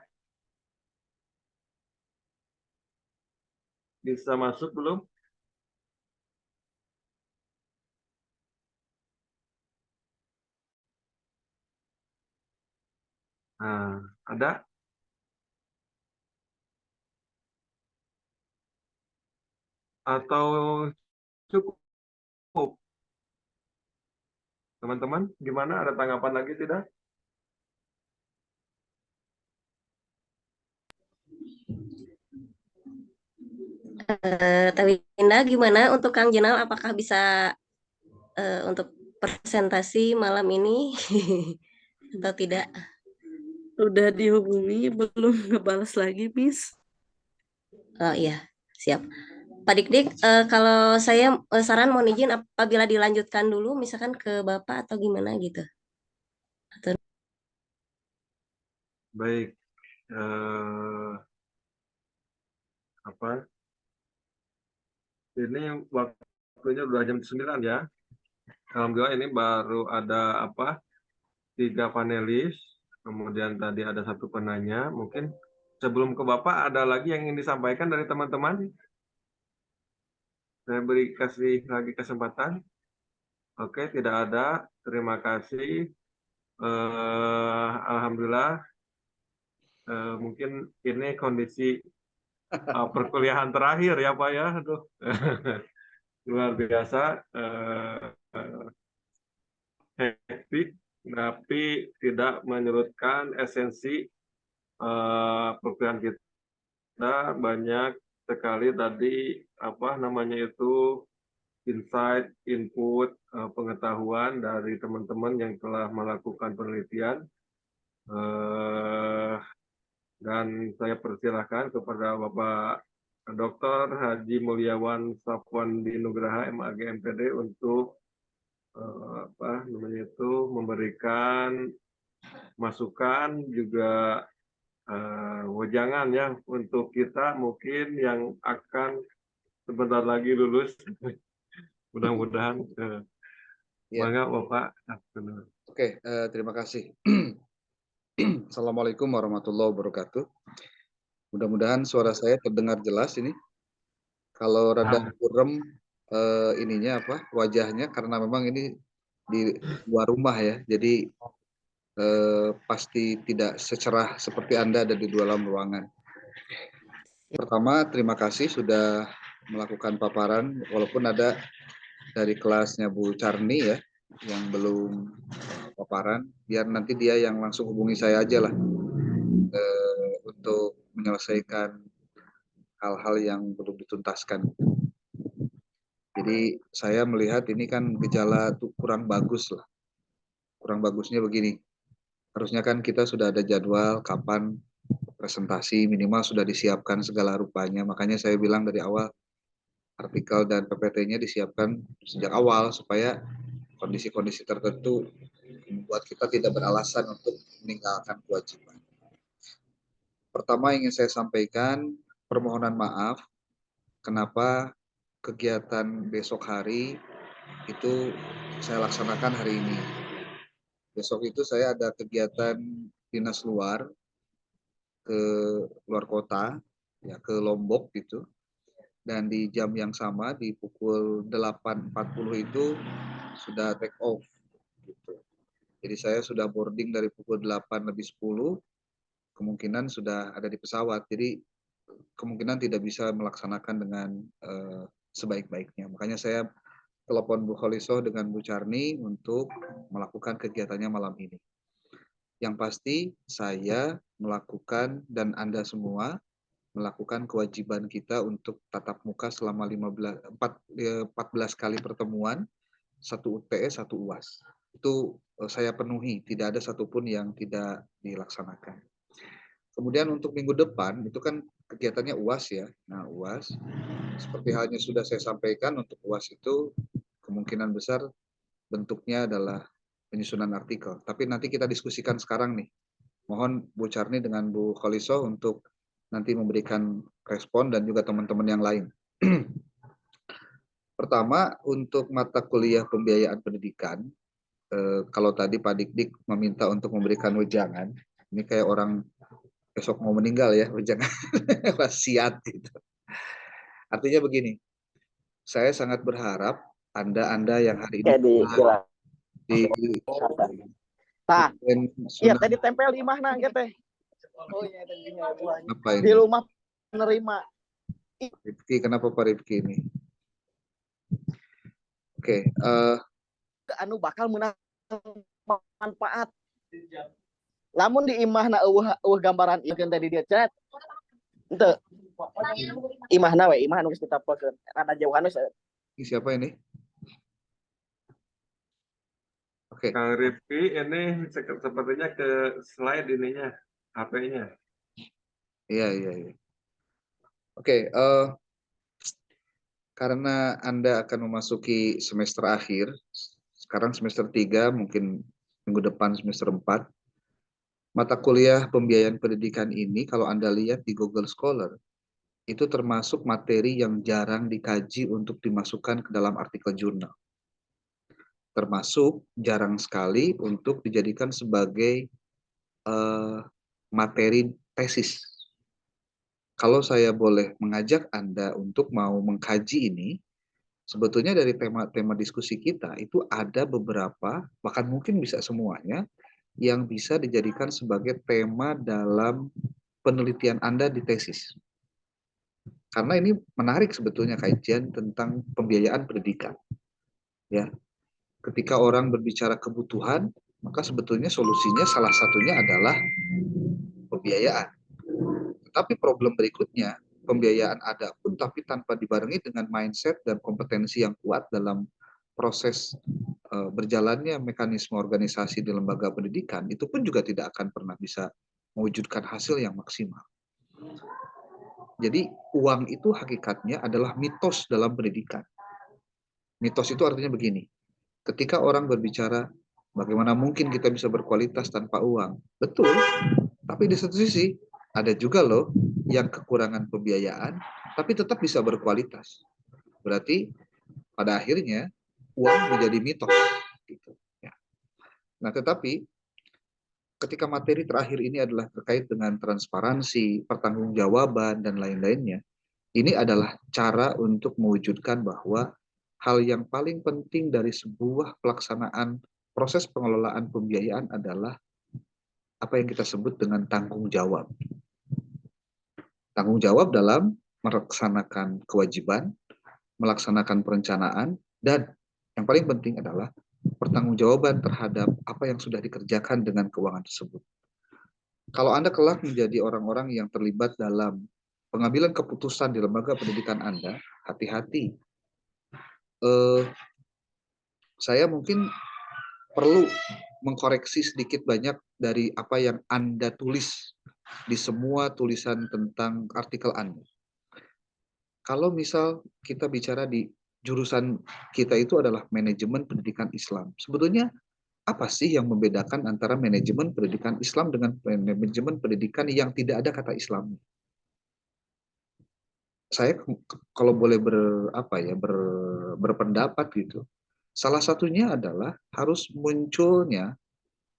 masuk belum? Nah, ada atau cukup, teman-teman? Gimana? Ada tanggapan lagi tidak? Tapi Indah, gimana untuk Kang Jenal? Apakah bisa untuk presentasi malam ini atau tidak? Udah dihubungi, belum ngebalas lagi, Miss. Oh iya, siap. Pak Dik-Dik, kalau saya saran mohon izin apabila dilanjutkan dulu, misalkan ke Bapak atau gimana gitu. Atau Baik. Ini waktunya udah jam 9 ya. Alhamdulillah ini baru ada 3 panelis, kemudian tadi ada 1 penanya. Mungkin sebelum ke Bapak ada lagi yang ingin disampaikan dari teman-teman? Saya kasih lagi kesempatan. Oke, tidak ada. Terima kasih. Alhamdulillah. Mungkin ini kondisi perkuliahan terakhir ya Pak ya. Aduh. Luar biasa. Hektik, tapi tidak menyurutkan esensi perkuliahan kita. Banyak sekali tadi insight, input, pengetahuan dari teman-teman yang telah melakukan penelitian. Dan saya persilahkan kepada Bapak Dr. Haji Mulyawan Safwandi Nugraha MAG MPD untuk memberikan masukan juga wejangan ya untuk kita mungkin yang akan sebentar lagi lulus. Mudah-mudahan. Mangga Bapak. Oke, terima kasih. Assalamualaikum warahmatullahi wabarakatuh. Mudah-mudahan suara saya terdengar jelas ini. Kalau rada kurem wajahnya karena memang ini di luar rumah ya, jadi pasti tidak secerah seperti Anda ada di dalam ruangan. Pertama, terima kasih sudah melakukan paparan, walaupun ada dari kelasnya Bu Charni ya, yang belum paparan, biar nanti dia yang langsung hubungi saya aja lah untuk menyelesaikan hal-hal yang belum dituntaskan. Jadi saya melihat ini kan gejala tuh kurang bagus lah. Kurang bagusnya begini, harusnya kan kita sudah ada jadwal kapan presentasi, minimal sudah disiapkan segala rupanya. Makanya saya bilang dari awal artikel dan PPT-nya disiapkan sejak awal supaya kondisi-kondisi tertentu membuat kita tidak beralasan untuk meninggalkan kewajiban. Pertama ingin saya sampaikan permohonan maaf kenapa kegiatan besok hari itu saya laksanakan hari ini. Besok itu saya ada kegiatan dinas luar ke luar kota, ya ke Lombok gitu. Dan di jam yang sama di pukul 8.40 itu sudah take off gitu. Jadi saya sudah boarding dari pukul 8:10, kemungkinan sudah ada di pesawat. Jadi kemungkinan tidak bisa melaksanakan dengan sebaik-baiknya. Makanya saya telepon Bu Kholisoh dengan Bu Charni untuk melakukan kegiatannya malam ini. Yang pasti saya melakukan dan Anda semua melakukan kewajiban kita untuk tatap muka selama 14 kali pertemuan, 1 UTS, 1 UAS. Itu saya penuhi, tidak ada satupun yang tidak dilaksanakan. Kemudian untuk minggu depan, itu kan kegiatannya UAS ya. Nah UAS, seperti halnya sudah saya sampaikan, untuk UAS itu kemungkinan besar bentuknya adalah penyusunan artikel. Tapi nanti kita diskusikan sekarang nih. Mohon Bu Charni dengan Bu Kholisoh untuk nanti memberikan respon dan juga teman-teman yang lain. Pertama, untuk mata kuliah pembiayaan pendidikan, kalau tadi Pak Dik-Dik meminta untuk memberikan wejangan, ini kayak orang besok mau meninggal ya, wejangan wasiat gitu. Artinya begini, saya sangat berharap Anda yang hari ini di Tah, iya sunnah tadi tempel di mana teh? Oh iya tadinya apa di ini? rumah penerima. Rifki, kenapa Pak Rifki ini? Oke, Anu bakal menang manfaat. Lamun di imahna gambaran ieu tadi dia chat. Henteu. Imahna we, imah anu geus kita pokeun. Karena jauhan ini siapa ini? Oke, Kang Rifki ini sepertinya ke slide ininya, HP-nya. iya. Oke, karena Anda akan memasuki semester akhir, sekarang semester 3, mungkin minggu depan semester 4, mata kuliah pembiayaan pendidikan ini kalau Anda lihat di Google Scholar, itu termasuk materi yang jarang dikaji untuk dimasukkan ke dalam artikel jurnal. Termasuk jarang sekali untuk dijadikan sebagai materi tesis. Kalau saya boleh mengajak Anda untuk mau mengkaji ini, sebetulnya dari tema-tema diskusi kita itu ada beberapa, bahkan mungkin bisa semuanya, yang bisa dijadikan sebagai tema dalam penelitian Anda di tesis. Karena ini menarik sebetulnya kajian tentang pembiayaan pendidikan. Ya, ketika orang berbicara kebutuhan, maka sebetulnya solusinya salah satunya adalah pembiayaan. Tetapi problem berikutnya, pembiayaan ada pun tapi tanpa dibarengi dengan mindset dan kompetensi yang kuat dalam proses berjalannya mekanisme organisasi di lembaga pendidikan, itu pun juga tidak akan pernah bisa mewujudkan hasil yang maksimal. Jadi uang itu hakikatnya adalah mitos dalam pendidikan. Mitos itu artinya begini, ketika orang berbicara bagaimana mungkin kita bisa berkualitas tanpa uang, betul, tapi di satu sisi ada juga loh yang kekurangan pembiayaan tapi tetap bisa berkualitas. Berarti pada akhirnya uang menjadi mitos gitu ya. Nah, tetapi ketika materi terakhir ini adalah terkait dengan transparansi, pertanggungjawaban dan lain-lainnya, ini adalah cara untuk mewujudkan bahwa hal yang paling penting dari sebuah pelaksanaan proses pengelolaan pembiayaan adalah apa yang kita sebut dengan tanggung jawab. Tanggung jawab dalam melaksanakan kewajiban, melaksanakan perencanaan, dan yang paling penting adalah pertanggungjawaban terhadap apa yang sudah dikerjakan dengan keuangan tersebut. Kalau Anda kelak menjadi orang-orang yang terlibat dalam pengambilan keputusan di lembaga pendidikan Anda, hati-hati. Saya mungkin perlu mengkoreksi sedikit banyak dari apa yang Anda tulis di semua tulisan tentang artikel Anda. Kalau misal kita bicara di jurusan kita itu adalah manajemen pendidikan Islam, sebetulnya apa sih yang membedakan antara manajemen pendidikan Islam dengan manajemen pendidikan yang tidak ada kata Islam? Saya kalau boleh berpendapat gitu, salah satunya adalah harus munculnya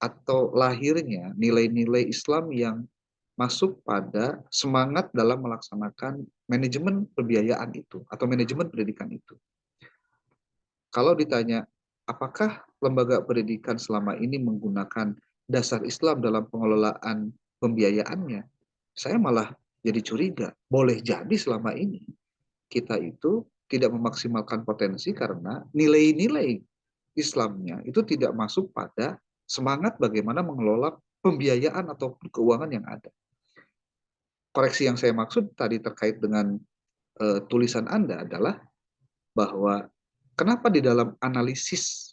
atau lahirnya nilai-nilai Islam yang masuk pada semangat dalam melaksanakan manajemen pembiayaan itu atau manajemen pendidikan itu. Kalau ditanya, apakah lembaga pendidikan selama ini menggunakan dasar Islam dalam pengelolaan pembiayaannya? Saya malah jadi curiga. Boleh jadi selama ini kita itu tidak memaksimalkan potensi karena nilai-nilai Islamnya itu tidak masuk pada semangat bagaimana mengelola pembiayaan atau keuangan yang ada. Koreksi yang saya maksud tadi terkait dengan tulisan Anda adalah bahwa kenapa di dalam analisis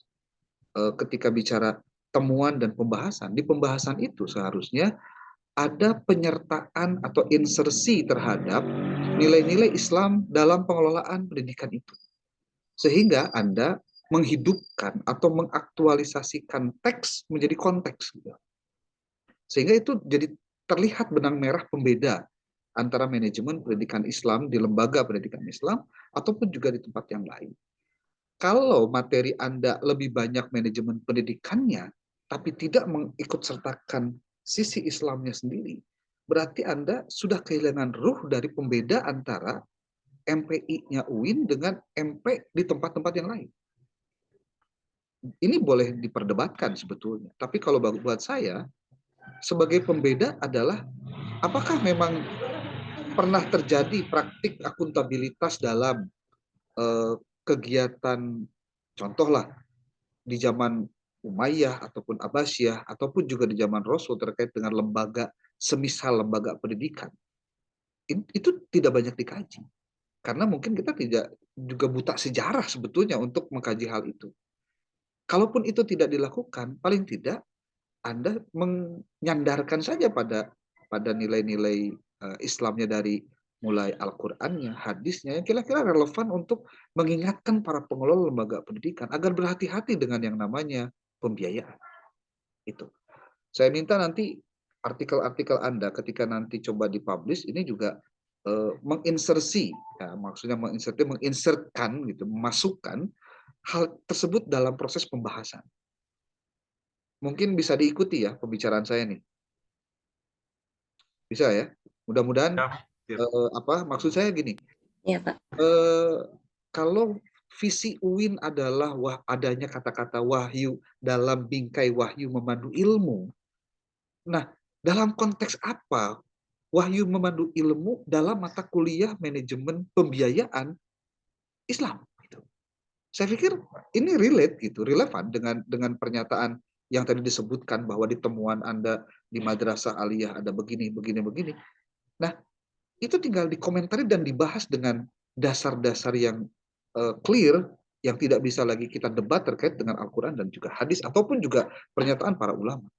ketika bicara temuan dan pembahasan, di pembahasan itu seharusnya ada penyertaan atau insersi terhadap nilai-nilai Islam dalam pengelolaan pendidikan itu. Sehingga Anda menghidupkan atau mengaktualisasikan teks menjadi konteks. Sehingga itu jadi terlihat benang merah pembeda antara manajemen pendidikan Islam di lembaga pendidikan Islam ataupun juga di tempat yang lain. Kalau materi Anda lebih banyak manajemen pendidikannya, tapi tidak mengikut sertakan sisi Islamnya sendiri, berarti Anda sudah kehilangan ruh dari pembeda antara MPI-nya UIN dengan MP di tempat-tempat yang lain. Ini boleh diperdebatkan sebetulnya. Tapi kalau buat saya, sebagai pembeda adalah apakah memang pernah terjadi praktik akuntabilitas dalam kegiatan, contohlah di zaman Umayyah ataupun Abbasiyah ataupun juga di zaman Rasul terkait dengan lembaga semisal lembaga pendidikan. Itu tidak banyak dikaji. Karena mungkin kita tidak juga buta sejarah sebetulnya untuk mengkaji hal itu. Kalaupun itu tidak dilakukan, paling tidak Anda menyandarkan saja pada nilai-nilai Islamnya dari mulai Al-Qur'annya, hadisnya yang kira-kira relevan untuk mengingatkan para pengelola lembaga pendidikan agar berhati-hati dengan yang namanya pembiayaan. Itu. Saya minta nanti artikel-artikel Anda ketika nanti coba dipublish ini juga menginsersi, ya, maksudnya menginsertkan gitu, memasukkan hal tersebut dalam proses pembahasan. Mungkin bisa diikuti ya pembicaraan saya nih. Bisa ya? Mudah-mudahan Ya. maksud saya gini. Iya, Pak. Kalau visi UIN adalah adanya kata-kata wahyu dalam bingkai wahyu memandu ilmu. Nah, dalam konteks apa wahyu memandu ilmu dalam mata kuliah manajemen pembiayaan Islam? Gitu. Saya pikir ini relate gitu, relevan dengan pernyataan yang tadi disebutkan bahwa di temuan Anda di Madrasah Aliyah ada begini. Nah, itu tinggal dikomentari dan dibahas dengan dasar-dasar yang clear, yang tidak bisa lagi kita debat terkait dengan Al-Quran dan juga hadis, ataupun juga pernyataan para ulama.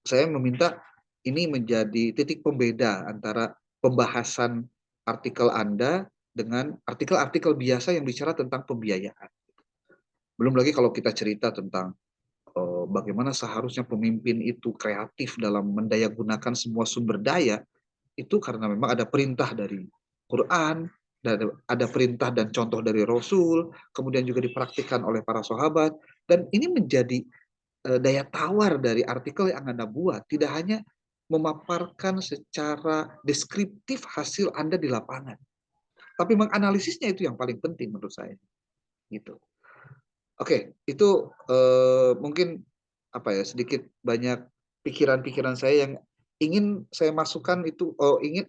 Saya meminta ini menjadi titik pembeda antara pembahasan artikel Anda dengan artikel-artikel biasa yang bicara tentang pembiayaan. Belum lagi kalau kita cerita tentang bagaimana seharusnya pemimpin itu kreatif dalam mendayagunakan semua sumber daya, itu karena memang ada perintah dari Quran, ada perintah dan contoh dari Rasul, kemudian juga dipraktikkan oleh para sahabat, dan ini menjadi daya tawar dari artikel yang Anda buat, tidak hanya memaparkan secara deskriptif hasil Anda di lapangan, tapi menganalisisnya itu yang paling penting menurut saya. Gitu. Oke, itu mungkin sedikit banyak pikiran-pikiran saya yang ingin saya masukkan itu, ingin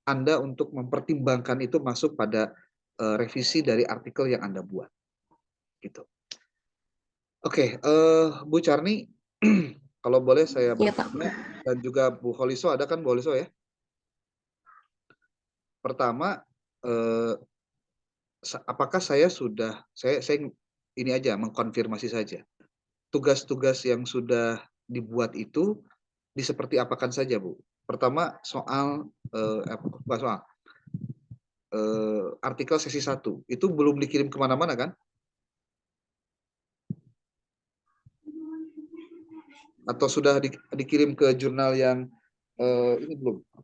Anda untuk mempertimbangkan itu masuk pada revisi dari artikel yang Anda buat. Gitu. Oke, Bu Charni, kalau boleh saya bertanya, dan juga Bu Holiso, ada kan Bu Holiso ya? Pertama, apakah saya sudah, saya ini aja mengkonfirmasi saja, tugas-tugas yang sudah dibuat itu diseperti apakan saja, Bu? Pertama soal artikel sesi 1 itu belum dikirim kemana-mana kan? Atau sudah dikirim ke jurnal yang ini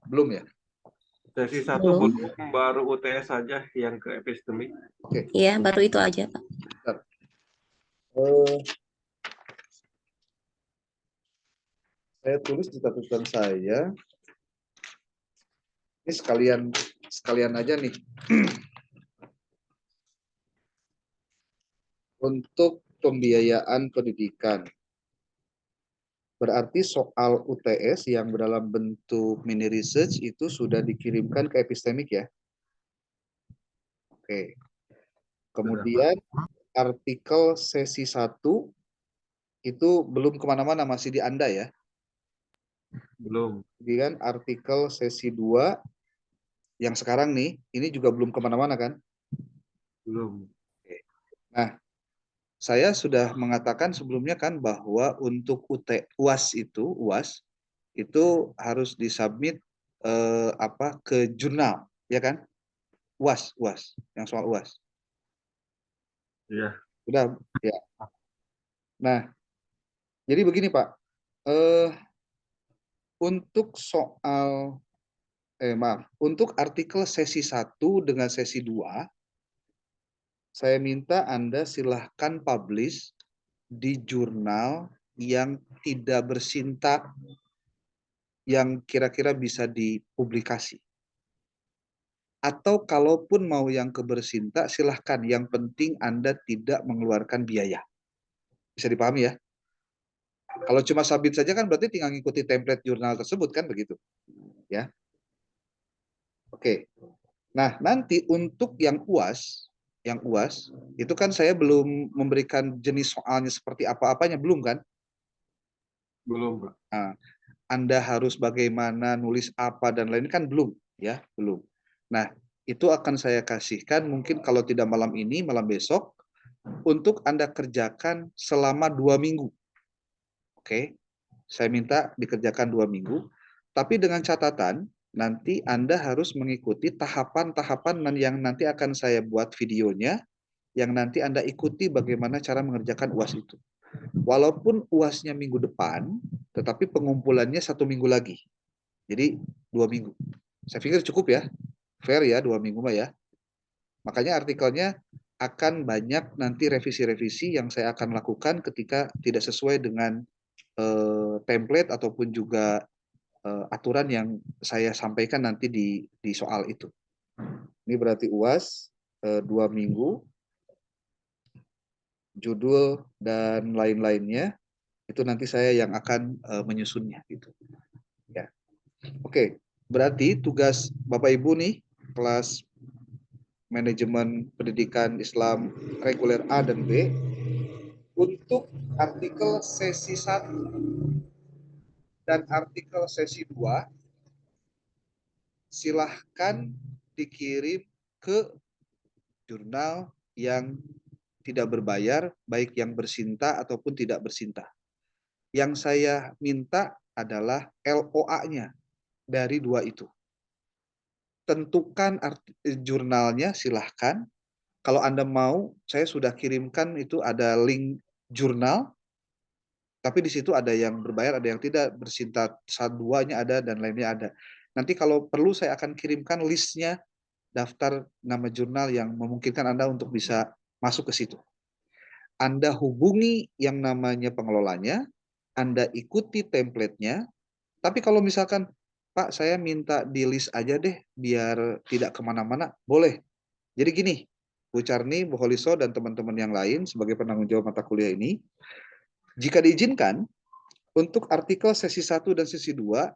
belum ya? Sesi 1 belum, baru UTS saja yang ke epistemik. Oke. Iya, baru itu aja, Pak. Saya tulis di catatan saya. Ini sekalian aja nih. Untuk pembiayaan pendidikan. Berarti soal UTS yang dalam bentuk mini research itu sudah dikirimkan ke epistemik ya? Oke. Kemudian artikel sesi 1 itu belum kemana-mana, masih di Anda ya? Belum. Kemudian artikel sesi 2 yang sekarang nih, ini juga belum kemana-mana kan? Belum. Oke. Nah, saya sudah mengatakan sebelumnya kan bahwa untuk UAS itu harus disubmit ke jurnal, ya kan? UAS, yang soal UAS. Iya. Sudah, ya. Nah, jadi begini Pak, untuk soal untuk artikel sesi 1 dengan sesi 2, saya minta Anda silahkan publish di jurnal yang tidak bersinta, yang kira-kira bisa dipublikasi. Atau kalaupun mau yang kebersinta, silahkan. Yang penting Anda tidak mengeluarkan biaya. Bisa dipahami ya? Kalau cuma submit saja kan berarti tinggal ngikuti template jurnal tersebut kan begitu. Ya. Oke. Nah, nanti untuk yang UAS itu kan saya belum memberikan jenis soalnya seperti apa-apanya, belum kan? Belum, Pak. Nah, Anda harus bagaimana, nulis apa dan lain kan belum, ya, belum. Nah, itu akan saya kasihkan mungkin kalau tidak malam ini, malam besok, untuk Anda kerjakan selama 2 minggu. Oke, saya minta dikerjakan 2 minggu, tapi dengan catatan nanti Anda harus mengikuti tahapan-tahapan yang nanti akan saya buat videonya, yang nanti Anda ikuti bagaimana cara mengerjakan UAS itu. Walaupun UASnya minggu depan, tetapi pengumpulannya 1 minggu lagi. Jadi 2 minggu. Saya pikir cukup ya, fair ya 2 minggu mah ya. Makanya artikelnya akan banyak nanti revisi-revisi yang saya akan lakukan ketika tidak sesuai dengan template ataupun juga aturan yang saya sampaikan nanti di soal itu. Ini berarti UAS 2 minggu, judul dan lain-lainnya itu nanti saya yang akan menyusunnya gitu. Ya. Oke, berarti tugas Bapak Ibu nih kelas manajemen pendidikan Islam reguler A dan B untuk artikel sesi 1 dan artikel sesi 2 silahkan dikirim ke jurnal yang tidak berbayar, baik yang bersinta ataupun tidak bersinta. Yang saya minta adalah LOA-nya dari 2 itu. Tentukan jurnalnya silahkan. Kalau Anda mau, saya sudah kirimkan itu ada link jurnal, tapi di situ ada yang berbayar, ada yang tidak, bersinta 2-nya ada, dan lainnya ada. Nanti kalau perlu saya akan kirimkan listnya, daftar nama jurnal yang memungkinkan Anda untuk bisa masuk ke situ. Anda hubungi yang namanya pengelolanya, Anda ikuti template-nya, tapi kalau misalkan, Pak, saya minta di list aja deh, biar tidak kemana-mana, boleh. Jadi gini, Bu Carni, Bu Holiso, dan teman-teman yang lain sebagai penanggung jawab mata kuliah ini, jika diizinkan, untuk artikel sesi 1 dan sesi 2,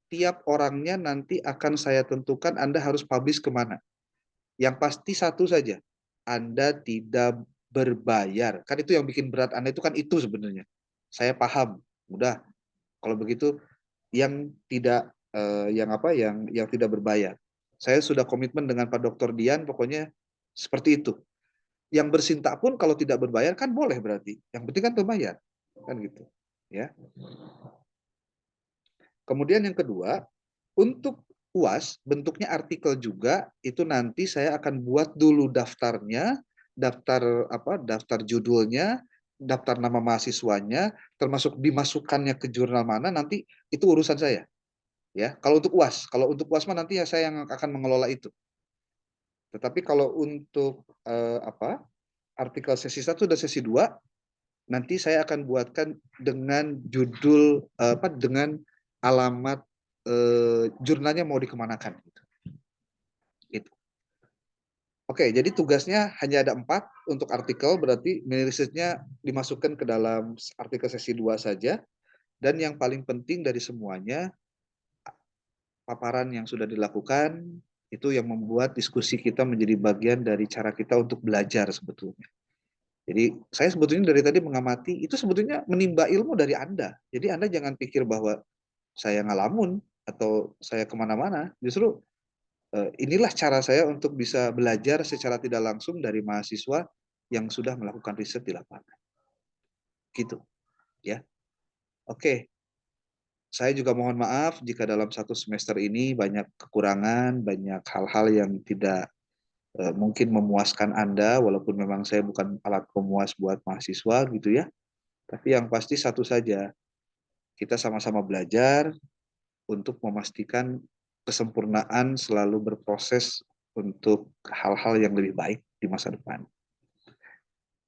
tiap orangnya nanti akan saya tentukan Anda harus publish kemana. Yang pasti satu saja, Anda tidak berbayar. Kan itu yang bikin berat Anda itu kan itu sebenarnya. Saya paham, mudah. Kalau begitu, yang tidak yang tidak berbayar. Saya sudah komitmen dengan Pak Dr. Dian, pokoknya seperti itu. Yang bersinta pun kalau tidak berbayar kan boleh berarti. Yang penting kan berbayar, kan gitu. Ya. Kemudian yang kedua, untuk UAS bentuknya artikel juga, itu nanti saya akan buat dulu daftarnya, daftar judulnya, daftar nama mahasiswanya, termasuk dimasukkannya ke jurnal mana nanti itu urusan saya. Ya, kalau untuk UAS mah nanti ya saya yang akan mengelola itu. Tetapi kalau untuk artikel sesi 1 dan sesi 2 nanti saya akan buatkan dengan judul dengan alamat jurnalnya mau dikemanakan gitu. Gitu. Oke, jadi tugasnya hanya ada 4 untuk artikel, berarti mini research-nya dimasukkan ke dalam artikel sesi 2 saja. Dan yang paling penting dari semuanya, paparan yang sudah dilakukan, itu yang membuat diskusi kita menjadi bagian dari cara kita untuk belajar sebetulnya. Jadi saya sebetulnya dari tadi mengamati, itu sebetulnya menimba ilmu dari Anda. Jadi Anda jangan pikir bahwa saya ngalamun atau saya kemana-mana. Justru inilah cara saya untuk bisa belajar secara tidak langsung dari mahasiswa yang sudah melakukan riset di lapangan. Gitu, ya. Oke, saya juga mohon maaf jika dalam 1 semester ini banyak kekurangan, banyak hal-hal yang tidak mungkin memuaskan Anda, walaupun memang saya bukan alat pemuas buat mahasiswa gitu ya. Tapi yang pasti satu saja, kita sama-sama belajar untuk memastikan kesempurnaan selalu berproses untuk hal-hal yang lebih baik di masa depan.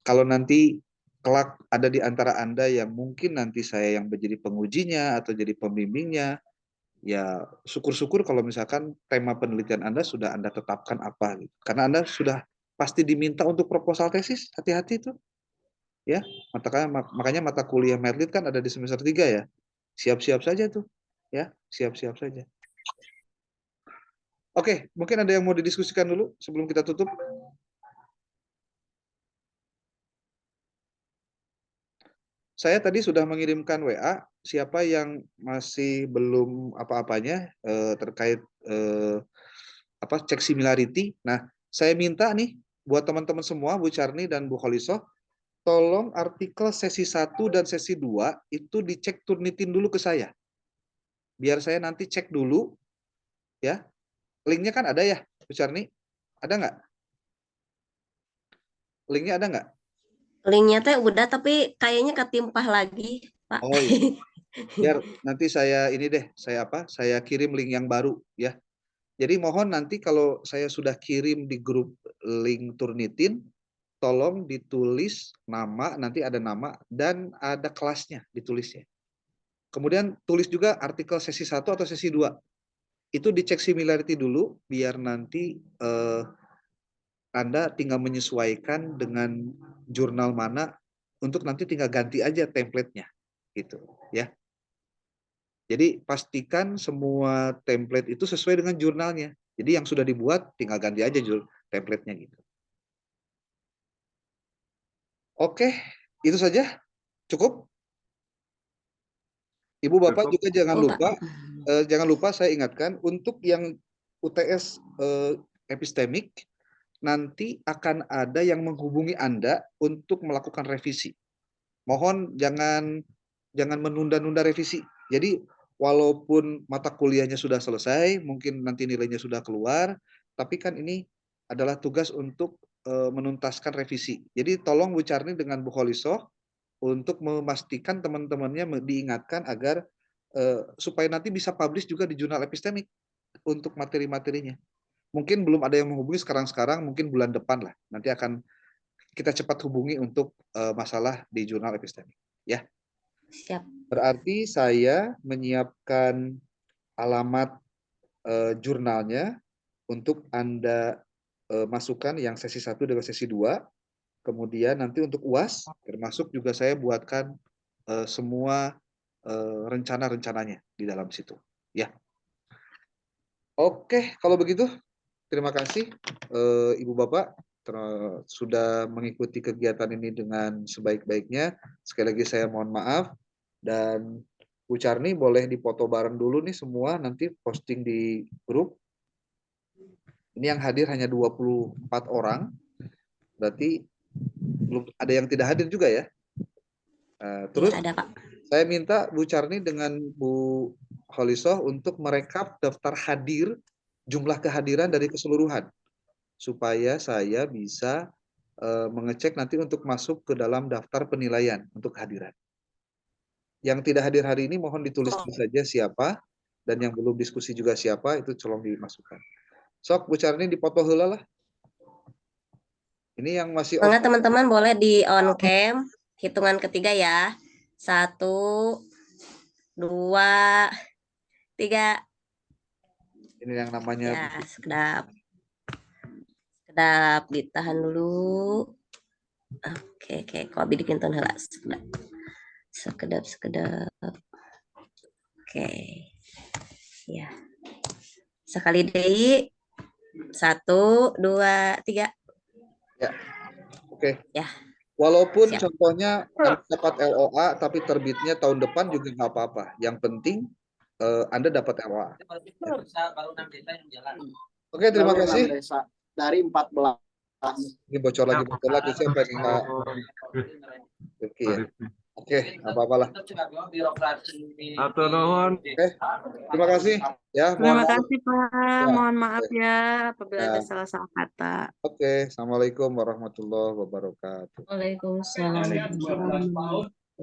kalau nanti kelak ada di antara Anda yang mungkin nanti saya yang menjadi pengujinya atau jadi pembimbingnya, ya syukur-syukur kalau misalkan tema penelitian Anda sudah Anda tetapkan apa gitu. Karena Anda sudah pasti diminta untuk proposal tesis, hati-hati itu. Ya, makanya mata kuliah Medlit kan ada di semester 3 ya. Siap-siap saja tuh. Ya, siap-siap saja. Oke, mungkin ada yang mau didiskusikan dulu sebelum kita tutup. Saya tadi sudah mengirimkan WA, siapa yang masih belum apa-apanya terkait cek similarity. Nah, saya minta nih buat teman-teman semua, Bu Charni dan Bu Kholisoh, tolong artikel sesi 1 dan sesi 2 itu dicek Turnitin dulu ke saya. Biar saya nanti cek dulu, ya. Linknya kan ada ya, Bu Charni? Ada nggak? Linknya ada nggak? Linknya teh udah tapi kayaknya ketimpah lagi, Pak. Oh iya. Biar nanti saya ini deh, saya kirim link yang baru ya. Jadi mohon nanti kalau saya sudah kirim di grup link Turnitin, tolong ditulis nama, nanti ada nama dan ada kelasnya ditulisnya. Kemudian tulis juga artikel sesi 1 atau sesi 2. Itu dicek similarity dulu biar nanti Anda tinggal menyesuaikan dengan jurnal mana untuk nanti tinggal ganti aja template-nya gitu ya. Jadi pastikan semua template itu sesuai dengan jurnalnya. Jadi yang sudah dibuat tinggal ganti aja template-nya gitu. Oke, itu saja. Cukup? Ibu Bapak juga jangan lupa saya ingatkan untuk yang UTS epistemik nanti akan ada yang menghubungi Anda untuk melakukan revisi. Mohon jangan menunda-nunda revisi. Jadi walaupun mata kuliahnya sudah selesai, mungkin nanti nilainya sudah keluar, tapi kan ini adalah tugas untuk menuntaskan revisi. Jadi tolong Bu Charni dengan Bu Kholisoh untuk memastikan teman-temannya diingatkan agar supaya nanti bisa publish juga di jurnal epistemik untuk materi-materinya. Mungkin belum ada yang menghubungi sekarang, mungkin bulan depan lah. Nanti akan kita cepat hubungi untuk masalah di jurnal epistemik. Ya. Siap. Berarti saya menyiapkan alamat jurnalnya untuk Anda masukkan yang sesi 1 dengan sesi 2. Kemudian nanti untuk UAS, termasuk juga saya buatkan semua rencana-rencananya di dalam situ. Ya. Oke, kalau begitu terima kasih Ibu Bapak sudah mengikuti kegiatan ini dengan sebaik-baiknya. Sekali lagi saya mohon maaf. Dan Bu Charni boleh dipoto bareng dulu nih semua, nanti posting di grup. Ini yang hadir hanya 24 orang. Berarti belum ada yang tidak hadir juga ya. Terus Ya, ada, Pak. Saya minta Bu Charni dengan Bu Kholisoh untuk merekap daftar hadir, jumlah kehadiran dari keseluruhan. Supaya saya bisa mengecek nanti untuk masuk ke dalam daftar penilaian untuk kehadiran. Yang tidak hadir hari ini mohon ditulis saja siapa, dan yang belum diskusi juga siapa, itu tolong dimasukkan. Sok Bu Charni dipoto heula lah. Ini yang masih Semangat teman-teman, boleh di on cam. Hitungan ketiga ya. 1, 2, 3. Ini yang namanya Ya, sekedap ditahan dulu. Oke, kok bikin ton heula sekedap. Oke. Ya. Sekali deui. 1, 2, 3. Ya. Oke. Ya. Walaupun Siap. contohnya Anda dapat LOA tapi terbitnya tahun depan juga nggak apa-apa. Yang penting Anda dapat LOA. Oke, terima kasih. Dari 14. Ini bocor lagi siapa yang nggak? Oke ya. Oke, apa-apalah. Atau nuhun. Oke, terima kasih. Ya, Terima kasih Pak. Mohon maaf ya apabila ada Ya. salah-salah kata. Oke, assalamualaikum warahmatullahi wabarakatuh. Waalaikumsalam.